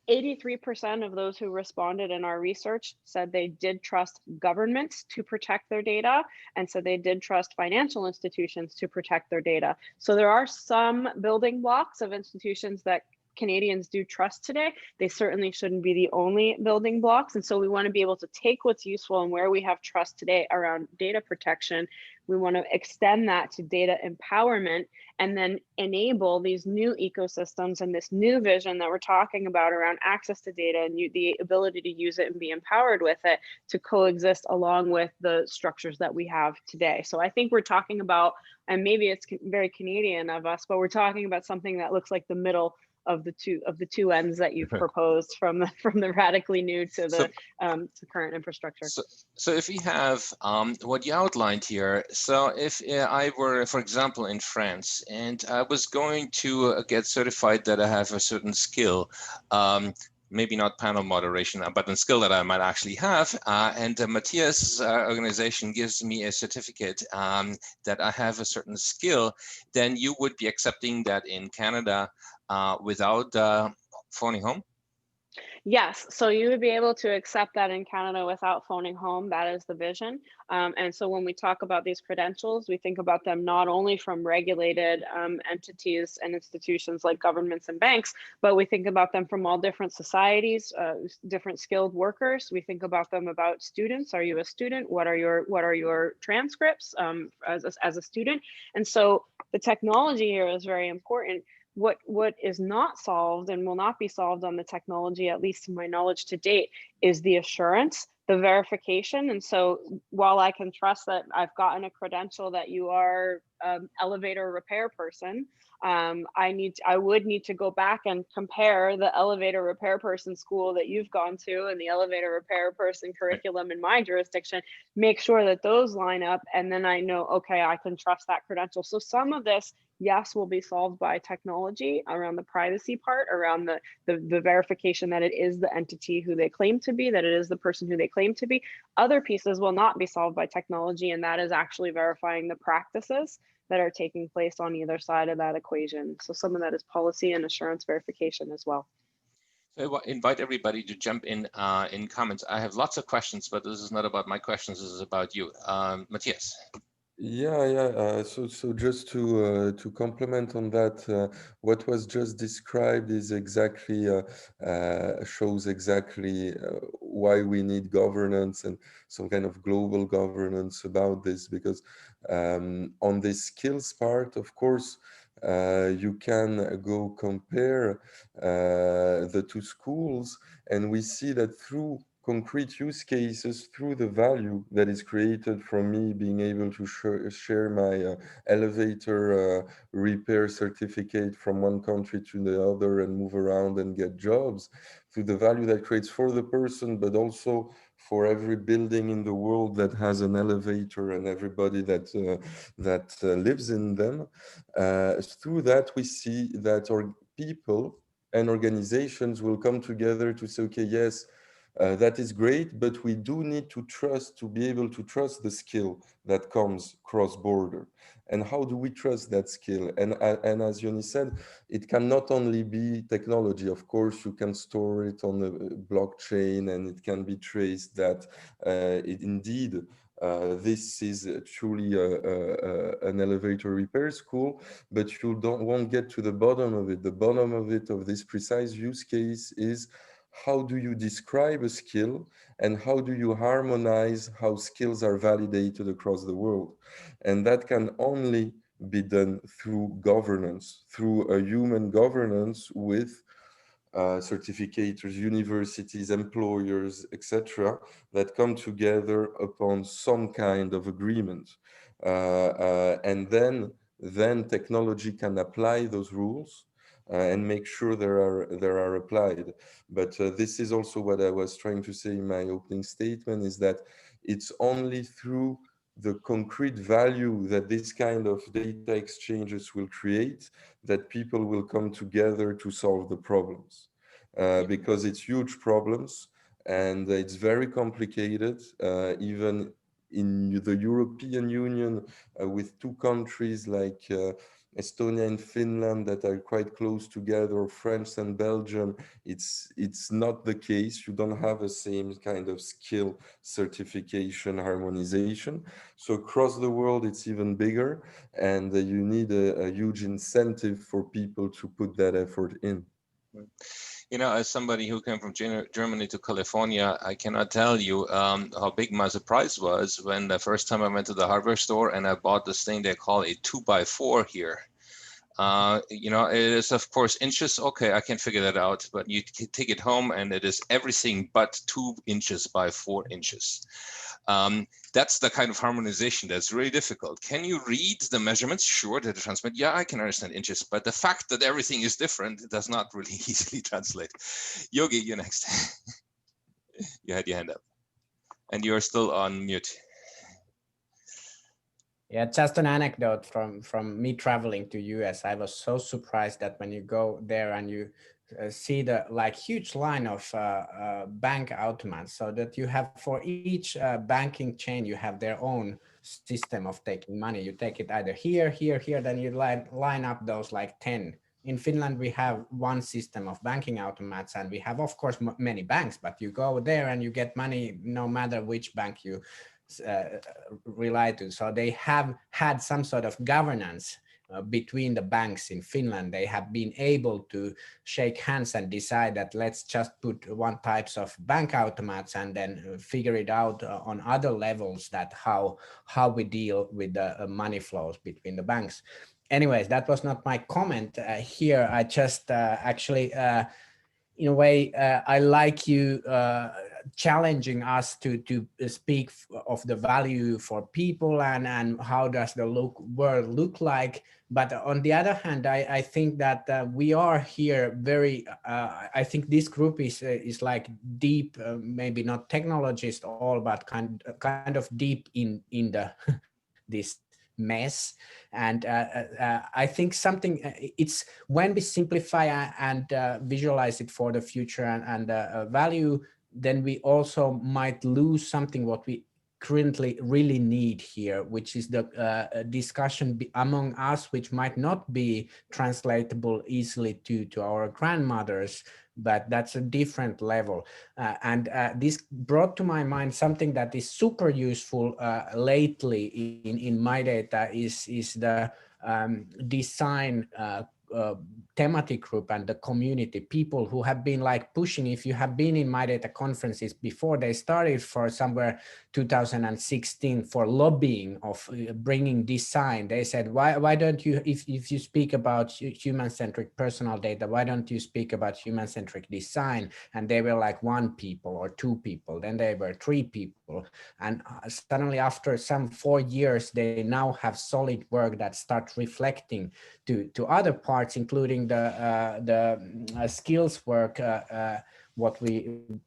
83% of those who responded in our research said they did trust governments to protect their data, and so they did trust financial institutions to protect their data. So there are some building blocks of institutions that Canadians do trust today. They certainly shouldn't be the only building blocks. And so we want to be able to take what's useful and where we have trust today around data protection. We want to extend that to data empowerment, and then enable these new ecosystems and this new vision that we're talking about around access to data and the ability to use it and be empowered with it to coexist along with the structures that we have today. So I think we're talking about, and maybe it's very Canadian of us, but we're talking about something that looks like the middle of the two ends that you've proposed, from the radically new to the to current infrastructure. So if we have what you outlined here, so if I were, for example, in France, and I was going to get certified that I have a certain skill, maybe not panel moderation, but a skill that I might actually have, and Matthias' organization gives me a certificate that I have a certain skill, then you would be accepting that in Canada without phoning home? Yes, so you would be able to accept that in Canada without phoning home. That is the vision. And so when we talk about these credentials, we think about them not only from regulated entities and institutions like governments and banks, but we think about them from all different societies, different skilled workers. We think about them about students. Are you a student? What are your transcripts as a student? And so the technology here is very important. What is not solved and will not be solved on the technology, at least to my knowledge to date, is the assurance, the verification. And so while I can trust that I've gotten a credential that you are an elevator repair person, I would need to go back and compare the elevator repair person school that you've gone to and the elevator repair person curriculum in my jurisdiction, make sure that those line up, and then I know, okay, I can trust that credential. So some of this, yes, will be solved by technology around the privacy part, around the verification that it is the entity who they claim to be, that it is the person who they claim to be. Other pieces will not be solved by technology, and that is actually verifying the practices that are taking place on either side of that equation. So some of that is policy and assurance verification as well. So I invite everybody to jump in comments. I have lots of questions, but this is not about my questions, this is about you. Matthias. So just to complement on that, what was just described is exactly shows exactly why we need governance and some kind of global governance about this. Because on the skills part, of course, you can go compare the two schools, and we see that through concrete use cases, through the value that is created from me being able to share my elevator repair certificate from one country to the other and move around and get jobs, through the value that creates for the person, but also for every building in the world that has an elevator and everybody that lives in them. Through that, we see that our people and organizations will come together to say, okay, yes, that is great, but we do need to trust, to be able to trust the skill that comes cross-border. And how do we trust that skill? And as Joni said, it can not only be technology. Of course, you can store it on a blockchain and it can be traced that indeed this is truly an elevator repair school, but you won't get to the bottom of it. The bottom of it, of this precise use case, is how do you describe a skill and how do you harmonize how skills are validated across the world? And that can only be done through governance, through a human governance with certificators, universities, employers, etc., that come together upon some kind of agreement. And then technology can apply those rules and make sure they are applied. But this is also what I was trying to say in my opening statement, is that it's only through the concrete value that this kind of data exchanges will create that people will come together to solve the problems. Because it's huge problems and it's very complicated, even in the European Union, with two countries like Estonia and Finland that are quite close together, France and Belgium, it's not the case. You don't have the same kind of skill certification harmonization. So across the world, it's even bigger, and you need a huge incentive for people to put that effort in. You know, as somebody who came from Germany to California, I cannot tell you how big my surprise was when the first time I went to the hardware store and I bought this thing they call a 2x4 here. You know, it is of course inches. Okay, I can figure that out, but you take it home and it is everything but 2 inches by 4 inches. That's the kind of harmonization that's really difficult. Can you read the measurements? Sure, did it transmit? Yeah, I can understand inches, but the fact that everything is different does not really easily translate. Jogi, you're next. You had your hand up and you're still on mute. Yeah, just an anecdote from me traveling to US. I was so surprised that when you go there and you see the like huge line of bank automats, so that you have for each banking chain, you have their own system of taking money. You take it either here, here, here, then you line up those like 10. In Finland, we have one system of banking automats, and we have, of course, many banks, but you go there and you get money no matter which bank you rely to. So they have had some sort of governance between the banks in Finland. They have been able to shake hands and decide that let's just put one types of bank automats and then figure it out on other levels, that how we deal with the money flows between the banks. Anyways, that was not my comment here. I just actually in a way, I like you challenging us to speak of the value for people and how does the world look like. But on the other hand, I think that we are here very, I think this group is like deep, maybe not technologist all, but kind of deep in the this mess. And I think something, it's when we simplify and visualize it for the future and value, then we also might lose something what we currently really need here, which is the discussion among us, which might not be translatable easily to our grandmothers, but that's a different level. And this brought to my mind something that is super useful lately in MyData is the design thematic group and the community, people who have been like pushing. If you have been in MyData conferences before, they started for somewhere 2016 for lobbying of bringing design. They said, why don't you, if you speak about human-centric personal data, why don't you speak about human-centric design? And they were like 1 people or 2 people, then they were 3 people. And suddenly after some 4 years, they now have solid work that starts reflecting to other parts, including the skills work, what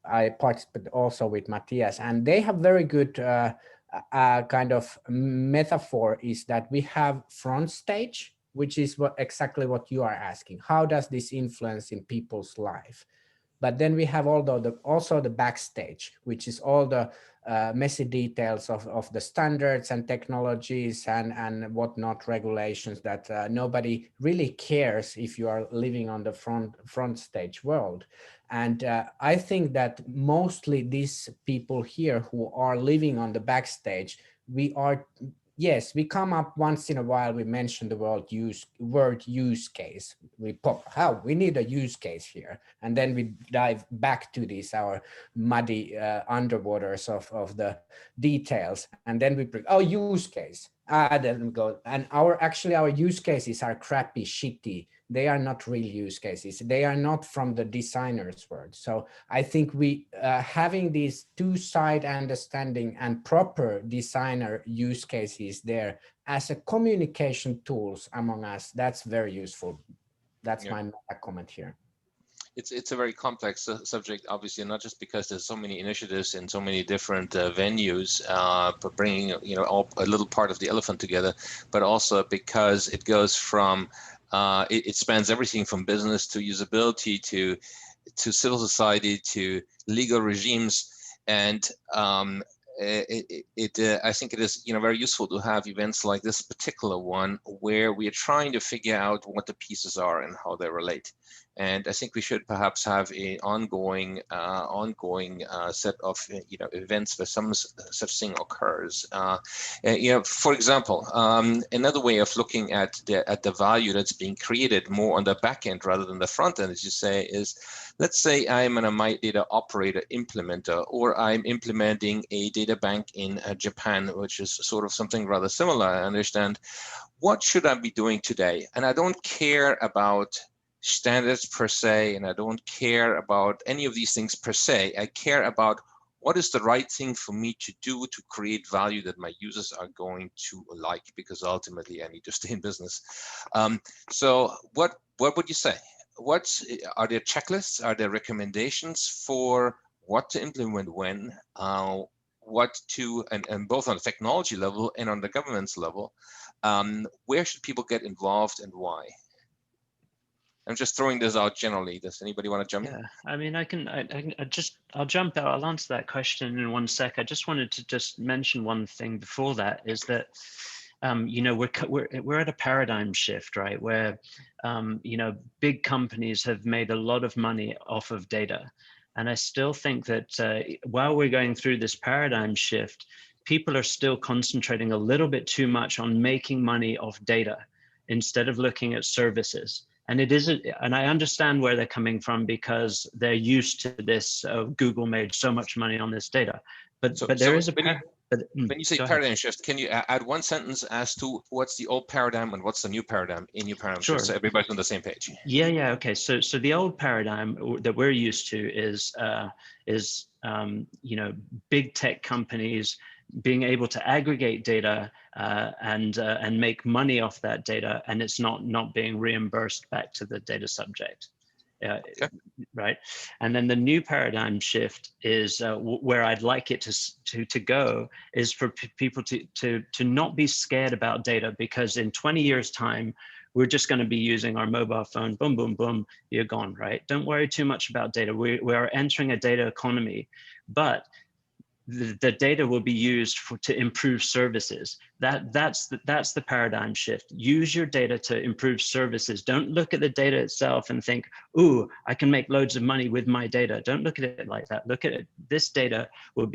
I participate also with Matthias, and they have very good kind of metaphor is that we have front stage, which is exactly what you are asking. How does this influence in people's life? But then we have also the backstage, which is all the messy details of the standards and technologies and whatnot, regulations that nobody really cares if you are living on the front stage world. And I think that mostly these people here who are living on the backstage, yes, we come up once in a while, we mention the word use case. We pop, we need a use case here. And then we dive back to these, our muddy underwaters of the details. And then we bring, use case. Then we go, and our use cases are crappy, shitty. They are not real use cases. They are not from the designer's word. So I think we having these two-side understanding and proper designer use cases there as a communication tools among us, that's very useful. That's my comment here. It's a very complex subject, obviously, not just because there's so many initiatives in so many different venues, but bringing a little part of the elephant together, but also because it goes from it spans everything from business to usability to civil society to legal regimes, and I think it is very useful to have events like this particular one where we are trying to figure out what the pieces are and how they relate. And I think we should perhaps have an ongoing set of events where some such thing occurs. For example, another way of looking at the value that's being created more on the back end rather than the front end, as you say, is, let's say I'm a MyData Operator implementer, or I'm implementing a data bank in Japan, which is sort of something rather similar. I understand, what should I be doing today? And I don't care about standards per se, and I don't care about any of these things per se. I care about what is the right thing for me to do to create value that my users are going to like, because ultimately I need to stay in business. So what would you say? Are there checklists? Are there recommendations for what to implement when, what to, and both on the technology level and on the governance level? Where should people get involved and why? I'm just throwing this out generally. Does anybody want to jump in? Yeah, I mean, I'll jump out. I'll answer that question in 1 sec. I just wanted to just mention one thing before that, is that, we're at a paradigm shift, right? Where, big companies have made a lot of money off of data. And I still think that while we're going through this paradigm shift, people are still concentrating a little bit too much on making money off data instead of looking at services. And it isn't, and I understand where they're coming from, because they're used to this. Google made so much money on this data, but there is a. When you say paradigm shift, can you add 1 sentence as to what's the old paradigm and what's the new paradigm in your paradigm shift, so everybody's on the same page? Yeah. Okay. So the old paradigm that we're used to is big tech companies being able to aggregate data and make money off that data, and it's not being reimbursed back to the data subject. Okay. Right. And then the new paradigm shift is where I'd like it to go, is for people to not be scared about data, because in 20 years time, we're just going to be using our mobile phone, boom, boom, boom, you're gone, right? Don't worry too much about data. We are entering a data economy, but the data will be used to improve services. That's the paradigm shift. Use your data to improve services. Don't look at the data itself and think, ooh, I can make loads of money with my data. Don't look at it like that. Look at it. This data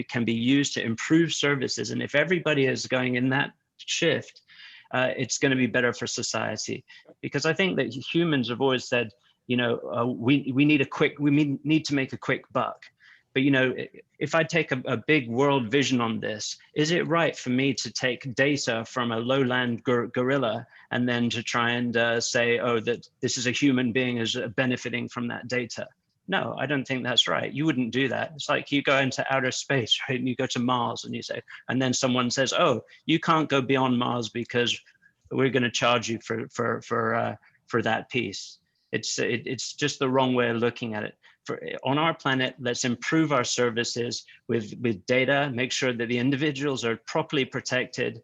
can be used to improve services. And if everybody is going in that shift, it's going to be better for society. Because I think that humans have always said, you know, we need to make a quick buck. But, you know, if I take a big world vision on this, is it right for me to take data from a lowland gorilla and then to try and say, oh, that this is a human being is benefiting from that data? No, I don't think that's right. You wouldn't do that. It's like you go into outer space, right? And you go to Mars and you say, and then someone says, oh, you can't go beyond Mars because we're going to charge you for that piece. It's just the wrong way of looking at it. On our planet, let's improve our services with data, make sure that the individuals are properly protected,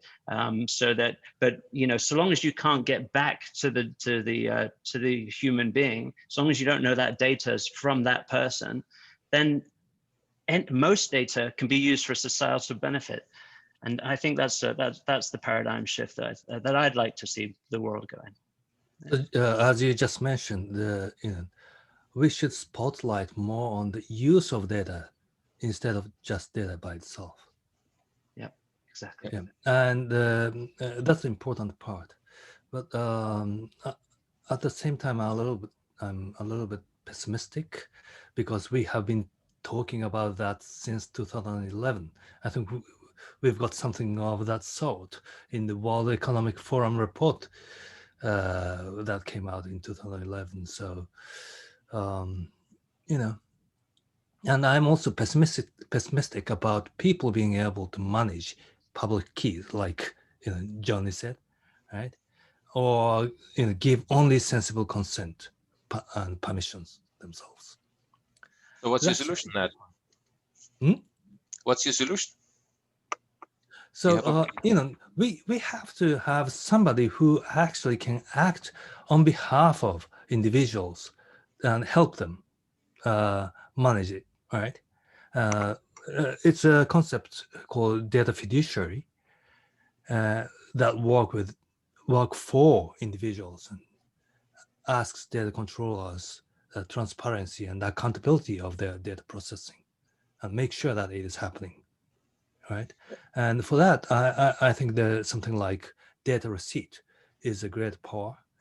so that, but you know, so long as you can't get back to the human being, as long as you don't know that data is from that person, then most data can be used for societal benefit. And I think that's the paradigm shift that I'd like to see the world going. As you just mentioned, you know, we should spotlight more on the use of data instead of just data by itself. Yeah, exactly. Yeah. And that's the important part. But at the same time, I'm a little bit pessimistic because we have been talking about that since 2011. I think we've got something of that sort in the World Economic Forum report that came out in 2011. So, you know, and I'm also pessimistic about people being able to manage public keys, like, you know, Joni said, right? Or, you know, give only sensible consent and permissions themselves. So what's your solution, Nat? What's your solution? So, you know, we have to have somebody who actually can act on behalf of individuals and help them manage it, right? It's a concept called data fiduciary that work for individuals and asks data controllers transparency and accountability of their data processing and make sure that it is happening, right? And for that, I think that something like data receipt is a great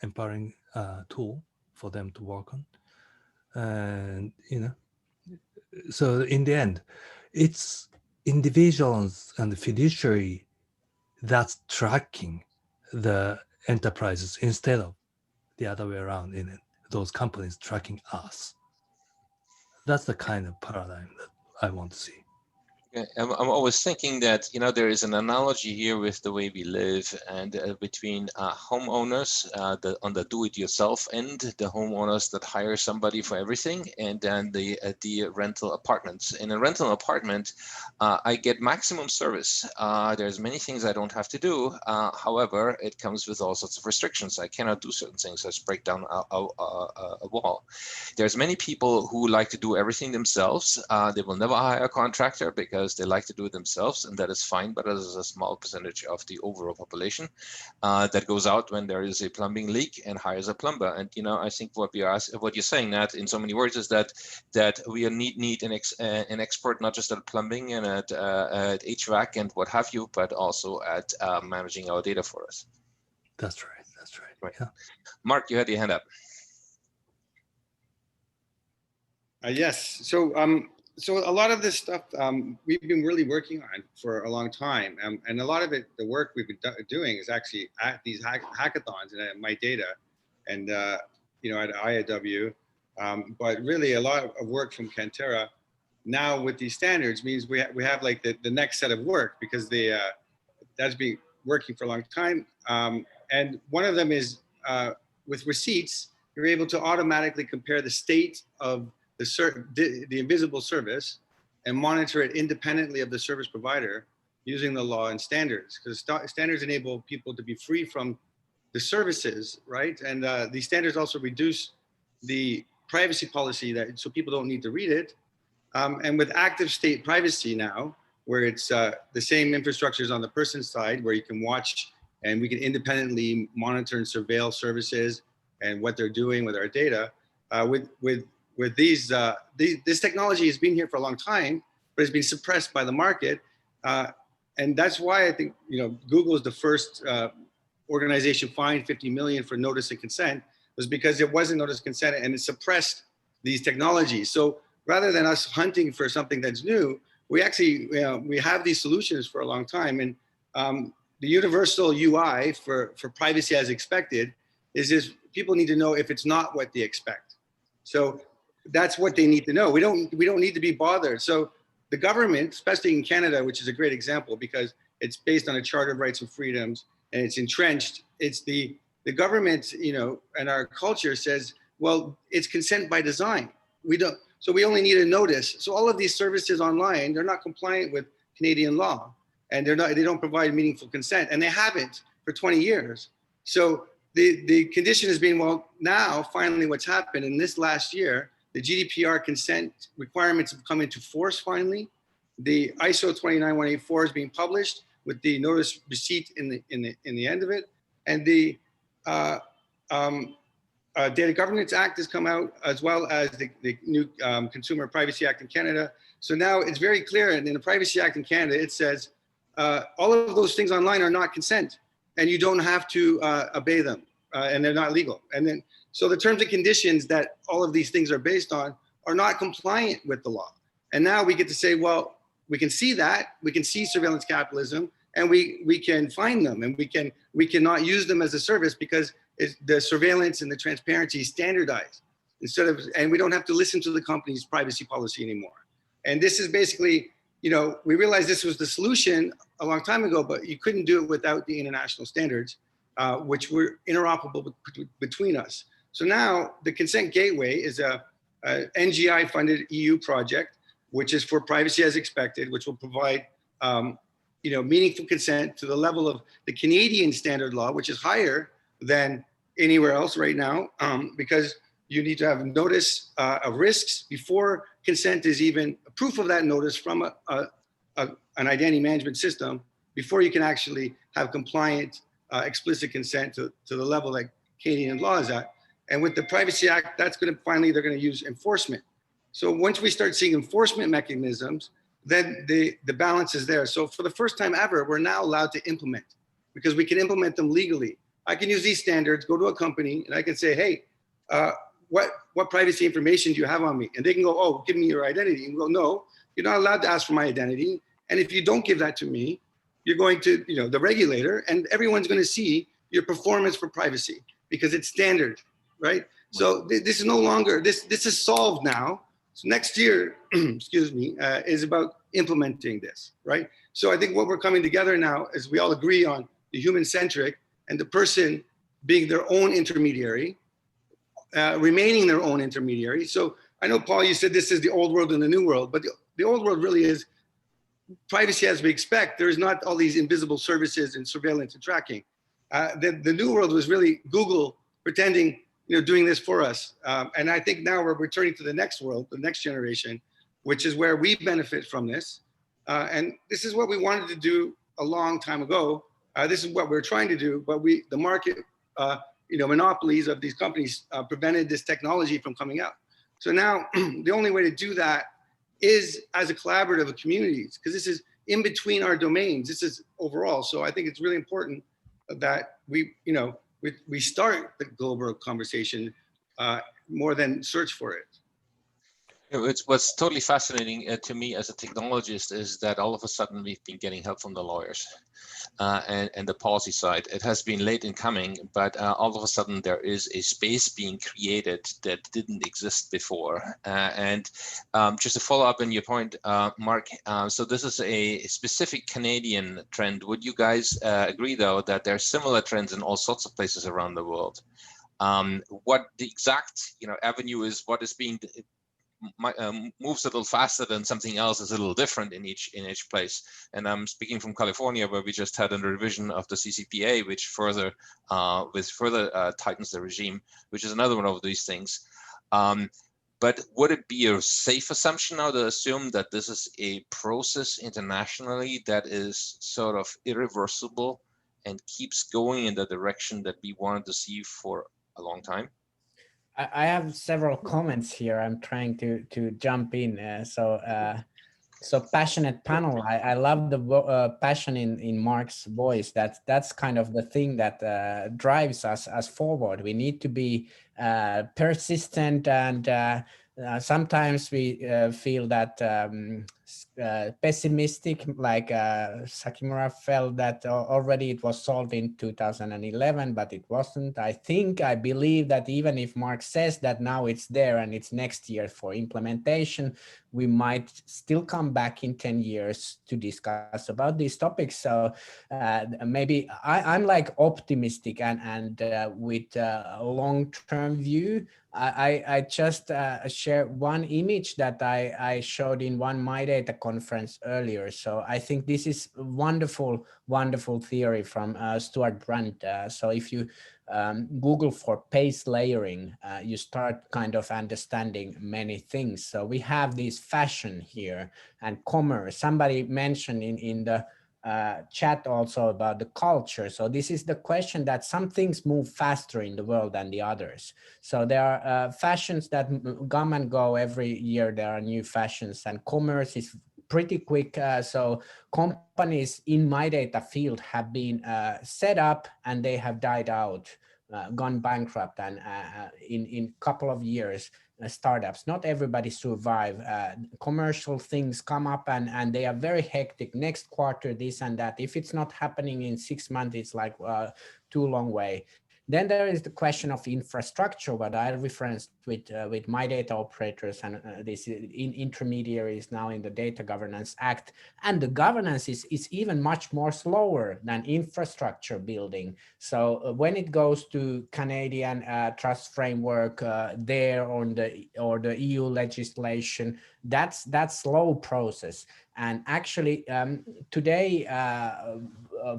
empowering tool for them to work on. And, you know, so in the end, it's individuals and the fiduciary that's tracking the enterprises instead of the other way around, in it, those companies tracking us. That's the kind of paradigm that I want to see. I'm always thinking that, you know, there is an analogy here with the way we live and between homeowners on the do-it-yourself end, the homeowners that hire somebody for everything, and then the rental apartments. In a rental apartment, I get maximum service. There's many things I don't have to do. However, it comes with all sorts of restrictions. I cannot do certain things. I just break down a wall. There's many people who like to do everything themselves. They will never hire a contractor because they like to do it themselves, and that is fine, but it is a small percentage of the overall population that goes out when there is a plumbing leak and hires a plumber. And, you know, I think what you're saying, Nat, in so many words, is that we need an expert not just at plumbing and at HVAC and what have you, but also at managing our data for us. That's right. Yeah. Mark, you had your hand up. Yes. So a lot of this stuff we've been really working on for a long time, and a lot of it, the work we've been doing, is actually at these hackathons and at MyData, and you know, at IAW. But really, a lot of work from Cantera now with these standards means we have like the next set of work, because that's been working for a long time. And one of them is with receipts, you're able to automatically compare the state of the invisible service and monitor it independently of the service provider using the law and standards, because standards enable people to be free from the services, right? And these standards also reduce the privacy policy so people don't need to read it. And with active state privacy now, where it's the same infrastructures on the person's side, where you can watch and we can independently monitor and surveil services and what they're doing with our data. With these, this technology has been here for a long time, but it's been suppressed by the market. And that's why I think, Google is the first organization fined 50 million for notice and consent, was because it wasn't notice and consent and it suppressed these technologies. So rather than us hunting for something that's new, we actually, we have these solutions for a long time. And the universal UI for privacy as expected is just people need to know if it's not what they expect. So that's what they need to know. We don't need to be bothered. So the government, especially in Canada, which is a great example because it's based on a Charter of Rights and Freedoms and it's entrenched, it's the government, and our culture says, well, it's consent by design. So we only need a notice. So all of these services online, they're not compliant with Canadian law, and they don't provide meaningful consent, and they haven't for 20 years. So the condition has been, well, now finally what's happened in this last year, the GDPR consent requirements have come into force finally. The ISO 29184 is being published with the notice receipt in the end of it, and the Data Governance Act has come out, as well as the new Consumer Privacy Act in Canada. So now it's very clear, and in the Privacy Act in Canada, it says all of those things online are not consent, and you don't have to obey them, and they're not legal. And then, so the terms and conditions that all of these things are based on are not compliant with the law. And now we get to say, well, we can see that, we can see surveillance capitalism, and we can find them, and we cannot use them as a service because the surveillance and the transparency is standardized and we don't have to listen to the company's privacy policy anymore. And this is basically, we realized this was the solution a long time ago, but you couldn't do it without the international standards, which were interoperable between us. So now the Consent Gateway is a NGI funded EU project, which is for privacy as expected, which will provide meaningful consent to the level of the Canadian standard law, which is higher than anywhere else right now, because you need to have notice of risks before consent is even proof of that notice from an identity management system before you can actually have compliant explicit consent to the level that Canadian law is at. And with the Privacy Act, that's going to finally, they're going to use enforcement. So once we start seeing enforcement mechanisms, then the balance is there. So for the first time ever, we're now allowed to implement because we can implement them legally. I can use these standards, go to a company, and I can say, hey, what privacy information do you have on me? And they can go, oh, give me your identity. And we go, no, you're not allowed to ask for my identity. And if you don't give that to me, you're going to, the regulator, and everyone's going to see your performance for privacy because it's standard, right? So this is no longer, this is solved now. So next year, excuse me, is about implementing this, right? So I think what we're coming together now is we all agree on the human-centric and the person being their own intermediary, remaining their own intermediary. So I know, Paul, you said this is the old world and the new world, but the old world really is privacy as we expect. There's not all these invisible services and surveillance and tracking. The new world was really Google pretending, doing this for us. And I think now we're returning to the next world, the next generation, which is where we benefit from this. And this is what we wanted to do a long time ago. This is what we're trying to do, but the market, monopolies of these companies prevented this technology from coming out. So now the only way to do that is as a collaborative of communities, because this is in between our domains. This is overall. So I think it's really important that we start the global conversation more than search for it. What's totally fascinating to me as a technologist is that all of a sudden we've been getting help from the lawyers and the policy side. It has been late in coming, but all of a sudden there is a space being created that didn't exist before. And just to follow up on your point, Mark, so this is a specific Canadian trend. Would you guys agree, though, that there are similar trends in all sorts of places around the world? What the exact avenue is, what is being moves a little faster than something else is a little different in each place. And I'm speaking from California, where we just had a revision of the CCPA, which further tightens the regime, which is another one of these things. But would it be a safe assumption now to assume that this is a process internationally that is sort of irreversible and keeps going in the direction that we wanted to see for a long time? I have several comments here. I'm trying to jump in. So passionate panel. I love the passion in Mark's voice. That's kind of the thing that drives us forward. We need to be persistent, and sometimes we feel that pessimistic, like Sakimura felt that already it was solved in 2011, but it wasn't. I believe that even if Mark says that now it's there and it's next year for implementation, we might still come back in 10 years to discuss about these topics. So maybe I'm like optimistic and with a long-term view. I just share one image that I showed in one MyData conference earlier. So I think this is wonderful, wonderful theory from Stuart Brandt. So if you Google for pace layering, you start kind of understanding many things. So we have this fashion here and commerce. Somebody mentioned in the chat also about the culture. So this is the question that some things move faster in the world than the others. So there are fashions that come and go every year. There are new fashions, and commerce is pretty quick. So companies in MyData field have been set up and they have died out, gone bankrupt, and in couple of years, startups. Not everybody survive. Commercial things come up and they are very hectic. Next quarter, this and that. If it's not happening in 6 months, it's like too long way. Then there is the question of infrastructure, what I referenced with MyData Operators and these intermediaries now in the Data Governance Act. And the governance is even much more slower than infrastructure building. So when it goes to Canadian trust framework there on or the EU legislation, that's slow process. And actually today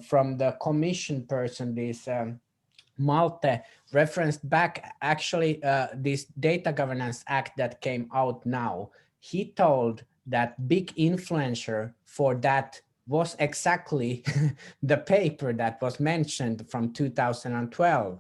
from the commission person, this Malte referenced back actually this Data Governance Act that came out now. He told that big influencer for that was exactly the paper that was mentioned from 2012.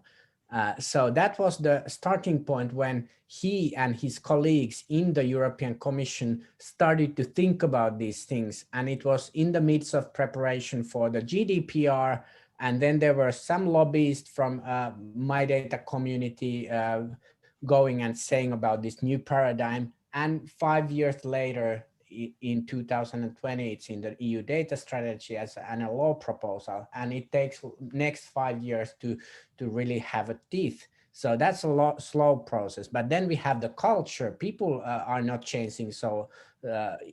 So that was the starting point when he and his colleagues in the European Commission started to think about these things. And it was in the midst of preparation for the GDPR. And then there were some lobbyists from MyData community going and saying about this new paradigm. And 5 years later, in 2020, it's in the EU data strategy as an law proposal. And it takes next 5 years to really have a teeth. So that's a slow process. But then we have the culture. People are not changing so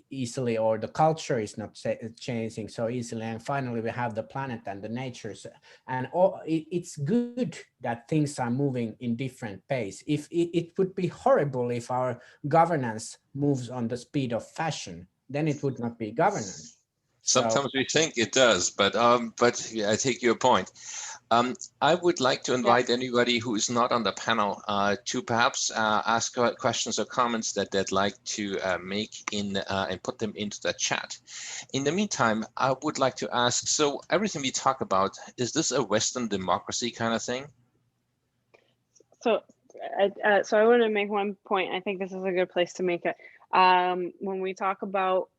easily, or the culture is not changing so easily. And finally, we have the planet and the natures. And it's good that things are moving in different pace. If it would be horrible if our governance moves on the speed of fashion, then it would not be governance. Sometimes we think it does, but yeah, I take your point. I would like to invite anybody who is not on the panel to perhaps ask questions or comments that they'd like to make in and put them into the chat. In the meantime, I would like to ask, so everything we talk about, is this a Western democracy kind of thing? So I want to make one point. I think this is a good place to make it. When we talk about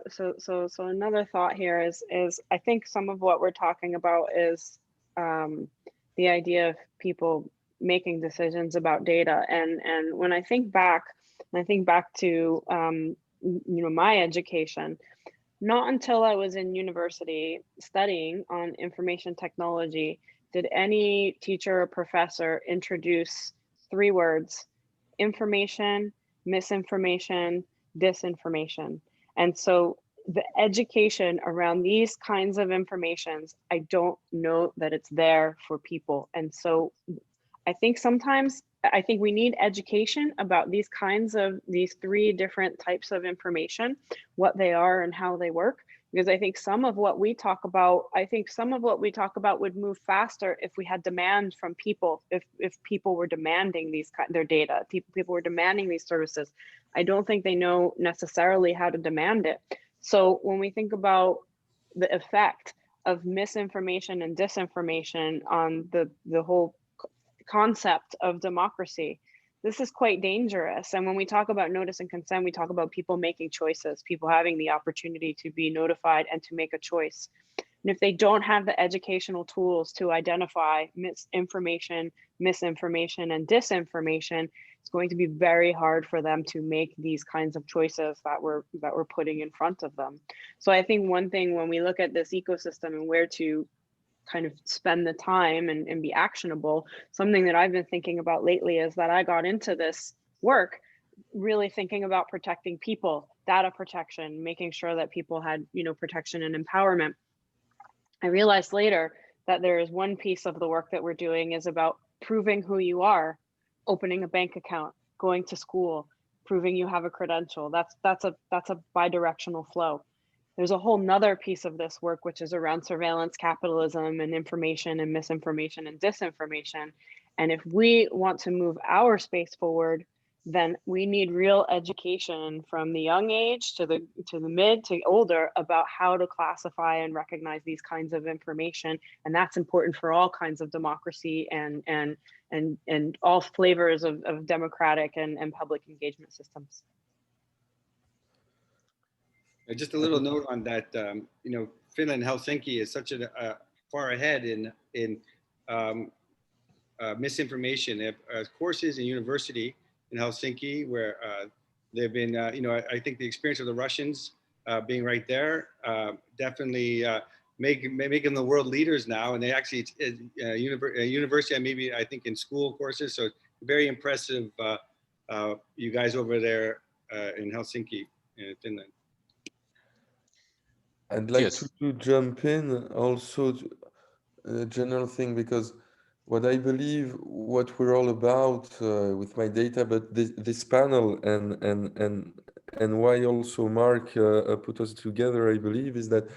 so another thought here is I think some of what we're talking about is the idea of people making decisions about data, and when I think back to my education, not until I was in university studying on information technology did any teacher or professor introduce 3 words: information, misinformation, disinformation. And so the education around these kinds of informations, I don't know that it's there for people. And so I think we need education about these 3 different types of information, what they are and how they work, because I think some of what we talk about, would move faster if we had demand from people, if people were demanding their data, people were demanding these services. I don't think they know necessarily how to demand it. So when we think about the effect of misinformation and disinformation on the whole concept of democracy, this is quite dangerous. And when we talk about notice and consent, we talk about people making choices, people having the opportunity to be notified and to make a choice. And if they don't have the educational tools to identify misinformation, and disinformation, it's going to be very hard for them to make these kinds of choices that we're putting in front of them. So I think one thing when we look at this ecosystem and where to kind of spend the time and be actionable, something that I've been thinking about lately is that I got into this work really thinking about protecting people, data protection, making sure that people had, protection and empowerment. I realized later that there is one piece of the work that we're doing is about proving who you are, opening a bank account, going to school, proving you have a credential. That's a bidirectional flow. There's a whole nother piece of this work, which is around surveillance capitalism and information and misinformation and disinformation. And if we want to move our space forward, then we need real education from the young age to the mid to older about how to classify and recognize these kinds of information. And that's important for all kinds of democracy and all flavors of democratic and public engagement systems. Just a little note on that. Finland, Helsinki is such a far ahead in misinformation. They have courses in university in Helsinki where they've been, I think the experience of the Russians being right there definitely making the world leaders now. And they actually, university, maybe I think in school courses. So very impressive, you guys over there in Helsinki, in Finland. I'd like Yes. to jump in also a general thing, because what I believe, what we're all about with MyData, but this panel and why also Mark put us together, I believe, is that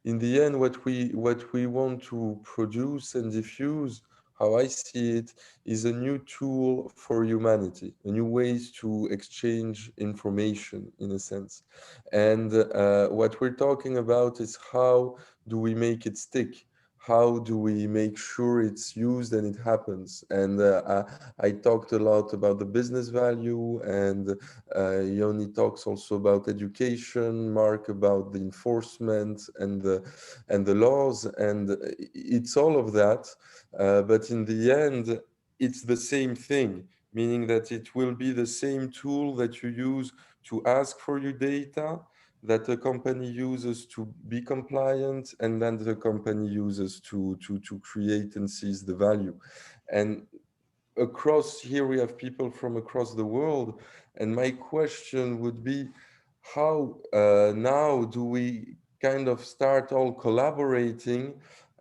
in the end, what we want to produce and diffuse, how I see it, is a new tool for humanity, a new ways to exchange information, in a sense. And what we're talking about is how do we make it stick? How do we make sure it's used and it happens? And I talked a lot about the business value, and Joni talks also about education, Mark about the enforcement and the laws, and it's all of that. But in the end, it's the same thing, meaning that it will be the same tool that you use to ask for your data, that the company uses to be compliant, and then the company uses to create and seize the value. And across here, we have people from across the world. And my question would be, how now do we kind of start all collaborating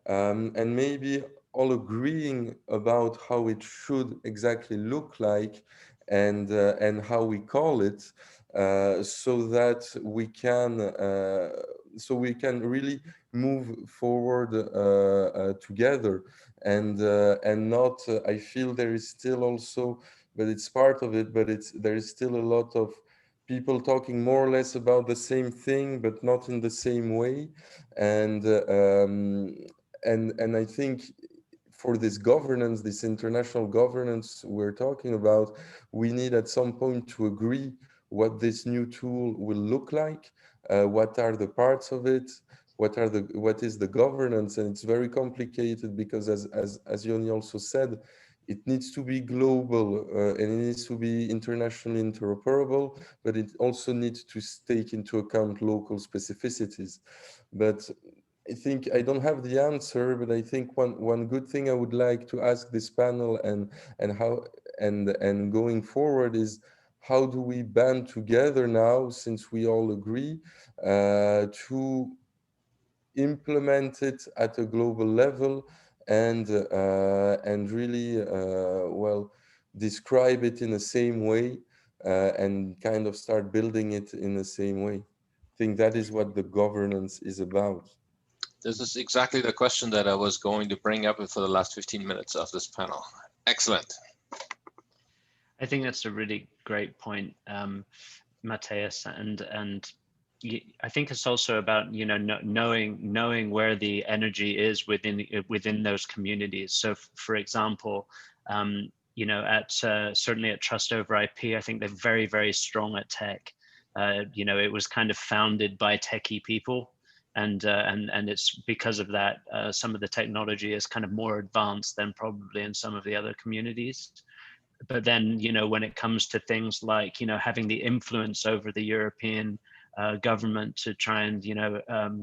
and maybe all agreeing about how it should exactly look like and how we call it, so that we can really move forward together and not. I feel there is still also, but it's part of it. But there is still a lot of people talking more or less about the same thing, but not in the same way, and I think for this governance, this international governance we're talking about, we need at some point to agree what this new tool will look like, what are the parts of it, what is the governance. And it's very complicated because as Joni also said, it needs to be global and it needs to be internationally interoperable, but it also needs to take into account local specificities. But I think I don't have the answer, but I think one good thing I would like to ask this panel and how and going forward is, how do we band together now, since we all agree, to implement it at a global level and really well describe it in the same way and kind of start building it in the same way. think that is what the governance is about. This is exactly the question that I was going to bring up for the last 15 minutes of this panel. Excellent. I think that's a really great point, Matthias, and I think it's also about knowing where the energy is within those communities. So, for example, certainly at Trust Over IP, I think they're very, very strong at tech. It was kind of founded by techie people, and it's because of that some of the technology is kind of more advanced than probably in some of the other communities. But then, when it comes to things like, having the influence over the European government to try and,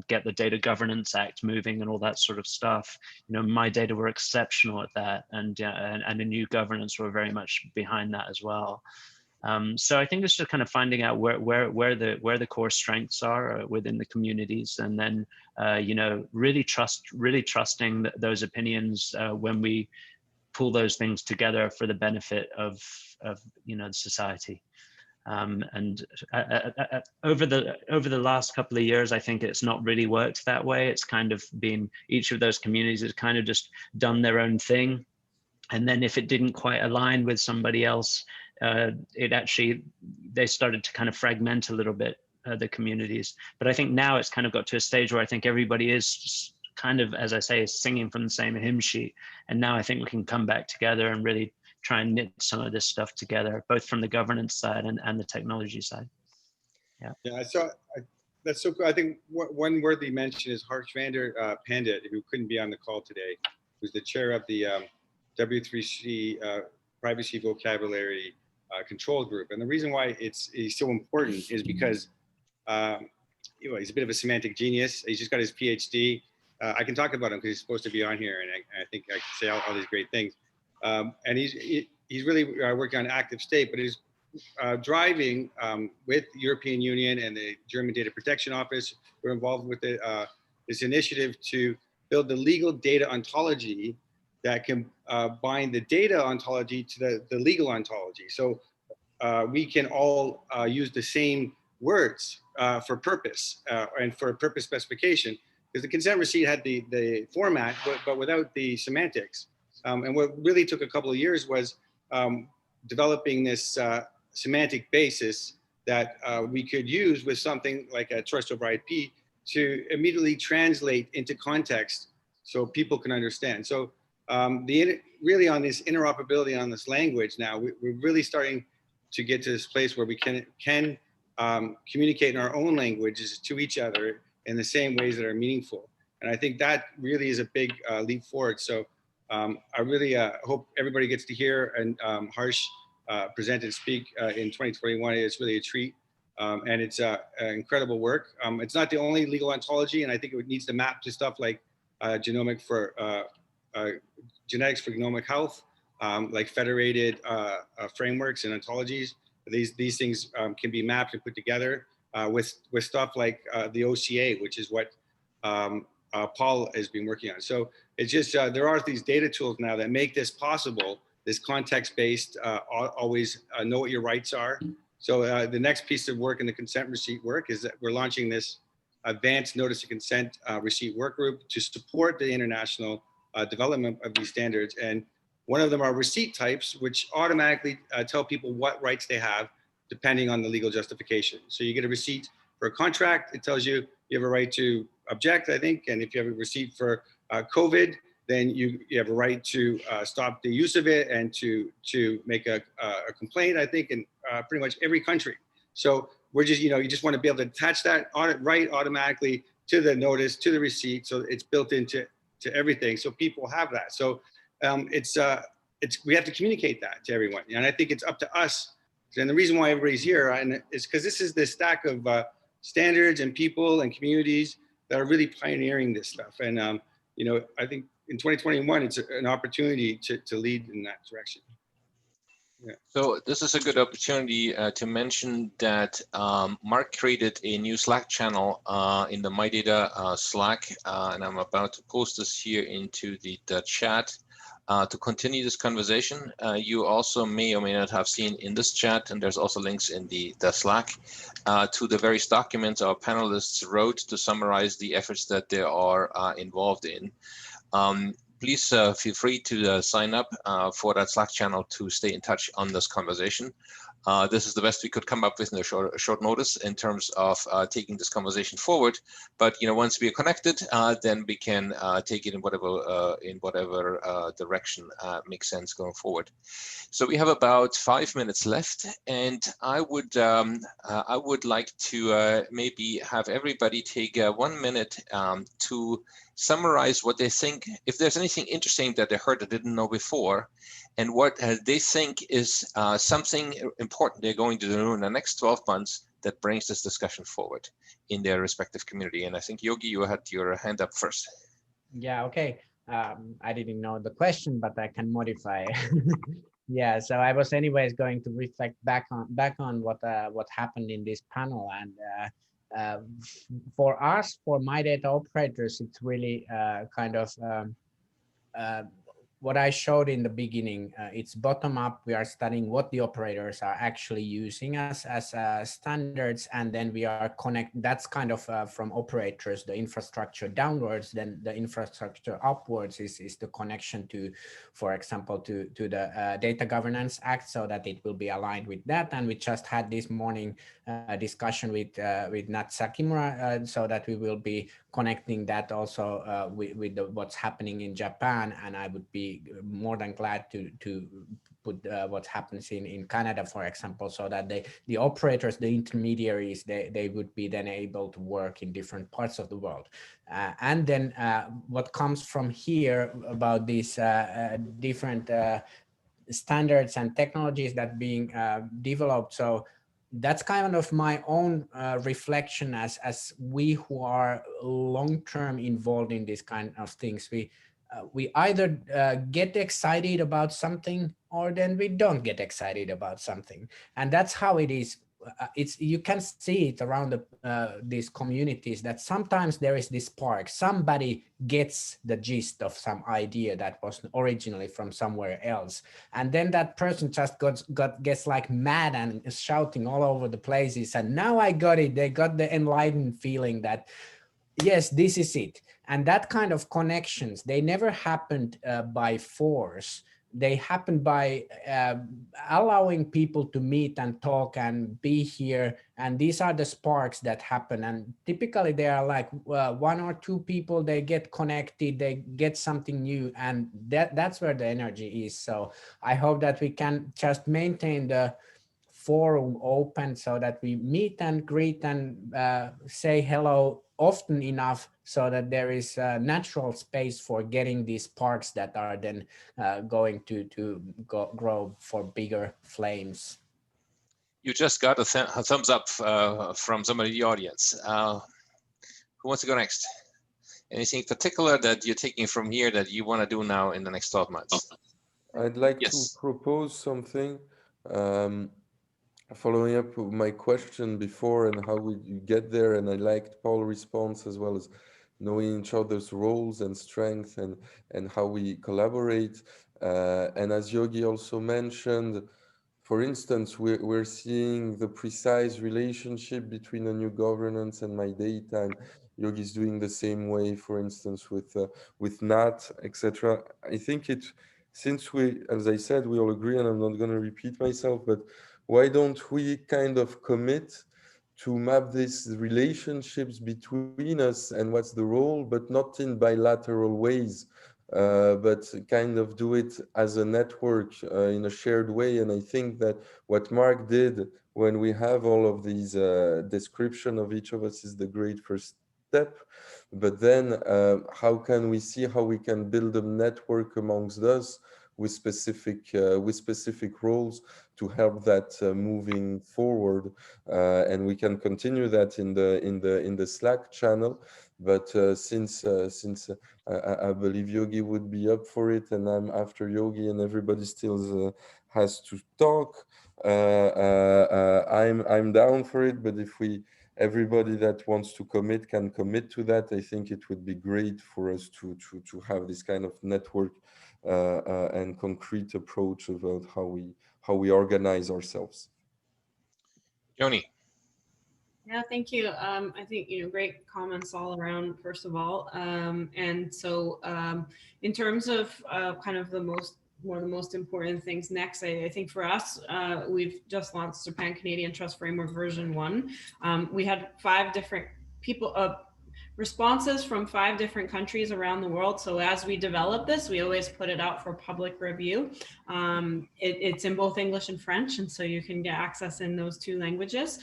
get the Data Governance Act moving and all that sort of stuff, MyData were exceptional at that, and the new governance were very much behind that as well. So I think it's just kind of finding out where the core strengths are within the communities, and then really trusting those opinions when we pull those things together for the benefit of society. And over the last couple of years, I think it's not really worked that way. It's kind of been, each of those communities has kind of just done their own thing, and then if it didn't quite align with somebody else, they started to kind of fragment a little bit, the communities. But I think now it's kind of got to a stage where I think everybody is just kind of, as I say, singing from the same hymn sheet. And now I think we can come back together and really try and knit some of this stuff together, both from the governance side and the technology side. Yeah, that's so cool. I think one worthy mention is Harshvardahn Pandit, who couldn't be on the call today, who's the chair of the W3C Privacy Vocabulary Control Group. And the reason why he's so important is because he's a bit of a semantic genius. He's just got his PhD. I can talk about him because he's supposed to be on here, and I think I can say all these great things. And he's really working on active state, but he's driving with the European Union and the German Data Protection Office. We're involved with this initiative to build the legal data ontology that can bind the data ontology to the legal ontology. So we can all use the same words for purpose and for purpose specification. Because the consent receipt had the format, but without the semantics. And what really took a couple of years was developing this semantic basis that we could use with something like a Trust Over IP to immediately translate into context so people can understand. So really on this interoperability on this language now, we're really starting to get to this place where we can communicate in our own languages to each other in the same ways that are meaningful. And I think that really is a big leap forward. So I really hope everybody gets to hear and Harsh present and speak in 2021. It's really a treat. And it's incredible work. It's not the only legal ontology, and I think it needs to map to stuff like genetics for genomic health, like federated frameworks and ontologies. These things can be mapped and put together with stuff like the OCA, which is what Paul has been working on. So it's just, there are these data tools now that make this possible, this context-based, always know what your rights are. So the next piece of work in the consent receipt work is that we're launching this advanced notice of consent receipt work group to support the international development of these standards. And one of them are receipt types, which automatically tell people what rights they have depending on the legal justification. So you get a receipt for a contract, it tells you you have a right to object, I think. And if you have a receipt for COVID, then you have a right to stop the use of it and to make a complaint, I think, in pretty much every country. So we're just, you just want to be able to attach that right automatically to the notice, to the receipt. So it's built into everything. So people have that. So we have to communicate that to everyone. And I think it's up to us. And the reason why everybody's here is because this is the stack of standards and people and communities that are really pioneering this stuff. And, I think in 2021, it's an opportunity to lead in that direction. Yeah. So this is a good opportunity to mention that Mark created a new Slack channel in the MyData Slack, and I'm about to post this here into the chat. to continue this conversation. You also may or may not have seen in this chat, and there's also links in the Slack, to the various documents our panelists wrote to summarize the efforts that they are involved in. Please feel free to sign up for that Slack channel to stay in touch on this conversation. This is the best we could come up with in a short notice in terms of taking this conversation forward. But once we are connected, then we can take it in whatever direction makes sense going forward. So we have about 5 minutes left, and I would like to maybe have everybody take 1 minute to summarize what they think, if there's anything interesting that they heard that didn't know before, and what they think is something important they're going to do in the next 12 months that brings this discussion forward in their respective community. And I think, Jogi, you had your hand up first. Yeah, okay. I didn't know the question, but I can modify. Yeah, so I was anyways going to reflect back on what happened in this panel, and for us, for MyData Operators, it's really kind of what I showed in the beginning. It's bottom up. We are studying what the operators are actually using as standards, and then we are that's kind of from operators, the infrastructure downwards. Then the infrastructure upwards is the connection to, for example, to the Data Governance Act, so that it will be aligned with that. And we just had this morning discussion with Nat Sakimura, so that we will be connecting that also with what's happening in Japan, and I would be more than glad to put what happens in Canada, for example, so that the operators, the intermediaries, they would be then able to work in different parts of the world. And then what comes from here about these different standards and technologies that being developed. So that's kind of my own reflection as we who are long-term involved in this kind of things. We either get excited about something, or then we don't get excited about something, and that's how it is. You can see it around these communities, that sometimes there is this spark. Somebody gets the gist of some idea that was originally from somewhere else, and then that person just gets like mad and is shouting all over the places. And now I got it. They got the enlightened feeling that yes, this is it. And that kind of connections, they never happened by force. They happened by allowing people to meet and talk and be here. And these are the sparks that happen. And typically they are like one or two people, they get connected, they get something new, and that's where the energy is. So I hope that we can just maintain the forum open, so that we meet and greet and say hello often enough, so that there is a natural space for getting these sparks that are then going to grow for bigger flames. You just got a thumbs up from somebody in the audience. Who wants to go next? Anything particular that you're taking from here that you want to do now in the next 12 months? I'd like to propose something. Following up with my question before and how we get there, and I liked Paul's response, as well as knowing each other's roles and strengths and how we collaborate. And as Jogi also mentioned, for instance, we're seeing the precise relationship between a new governance and MyData, and Jogi is doing the same way, for instance, with Nat, etc. I think since we, as I said, we all agree, and I'm not going to repeat myself, but why don't we kind of commit to map these relationships between us and what's the role, but not in bilateral ways, but kind of do it as a network in a shared way. And I think that what Mark did when we have all of these description of each of us is the great first step. But then how can we see how we can build a network amongst us with specific roles to help that moving forward, and we can continue that in the Slack channel. But since I believe Jogi would be up for it, and I'm after Jogi, and everybody still has to talk, I'm down for it. But if we everybody that wants to commit can commit to that. I think it would be great for us to have this kind of network and concrete approach about how we organize ourselves. Joni. Yeah, thank you. I think, great comments all around, first of all. And so in terms of kind of one of the most important things next, I think for us, we've just launched the Pan-Canadian Trust Framework version 1. We had 5 different responses from 5 different countries around the world. So as we develop this, we always put it out for public review. It's in both English and French, and so you can get access in those 2 languages.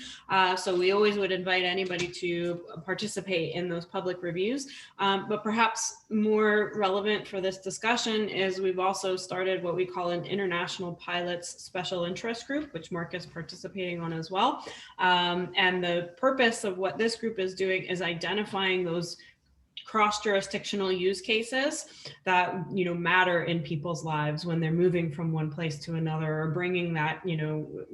So we always would invite anybody to participate in those public reviews. But perhaps more relevant for this discussion is we've also started what we call an International Pilots Special Interest Group, which Mark is participating on as well. And the purpose of what this group is doing is identifying those cross-jurisdictional use cases that matter in people's lives when they're moving from one place to another, or bringing that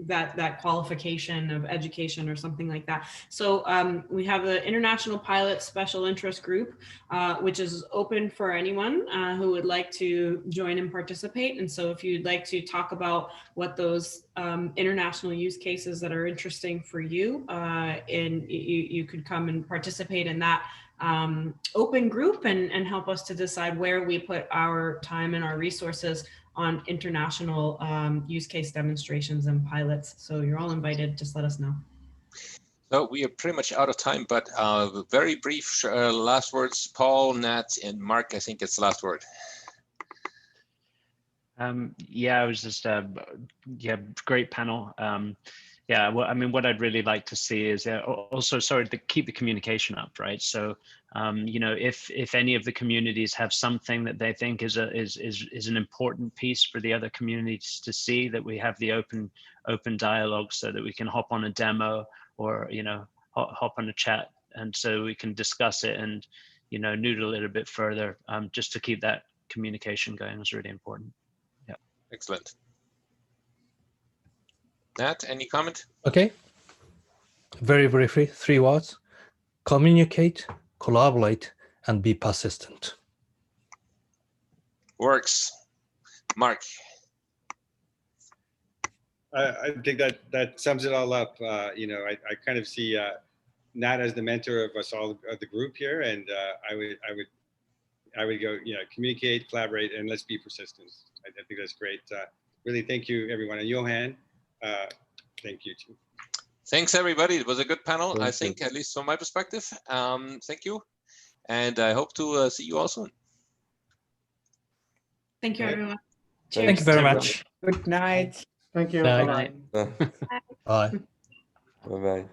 that qualification of education or something like that. So we have the International Pilot Special Interest Group, which is open for anyone who would like to join and participate. And so if you'd like to talk about what those international use cases that are interesting for you, you could come and participate in that open group and help us to decide where we put our time and our resources on international use case demonstrations and pilots. So you're all invited, just let us know. So we are pretty much out of time, but very brief last words. Paul, Nat, and Mark, I think it's the last word. Yeah, it was just great panel. Yeah, well, I mean, what I'd really like to see is also, sorry, to keep the communication up, right? So, if any of the communities have something that they think is an important piece for the other communities to see, that we have the open dialogue, so that we can hop on a demo or hop on a chat, and so we can discuss it and noodle it a bit further. Just to keep that communication going is really important. Yeah. Excellent. Nat, any comment? Okay. Very briefly, 3 words: communicate, collaborate, and be persistent. Works. Mark. I think that sums it all up. I kind of see Nat as the mentor of us all, of the group here, and I would go, communicate, collaborate, and let's be persistent. I think that's great. Really, thank you, everyone. And Johan, thank you too. Thanks, everybody. It was a good panel, Thank I think, at least from my perspective. Thank you. And I hope to see you all soon. Thank you, everyone. Thank you very much. Good night. Thank you. Night. Bye-bye. Bye. Bye-bye.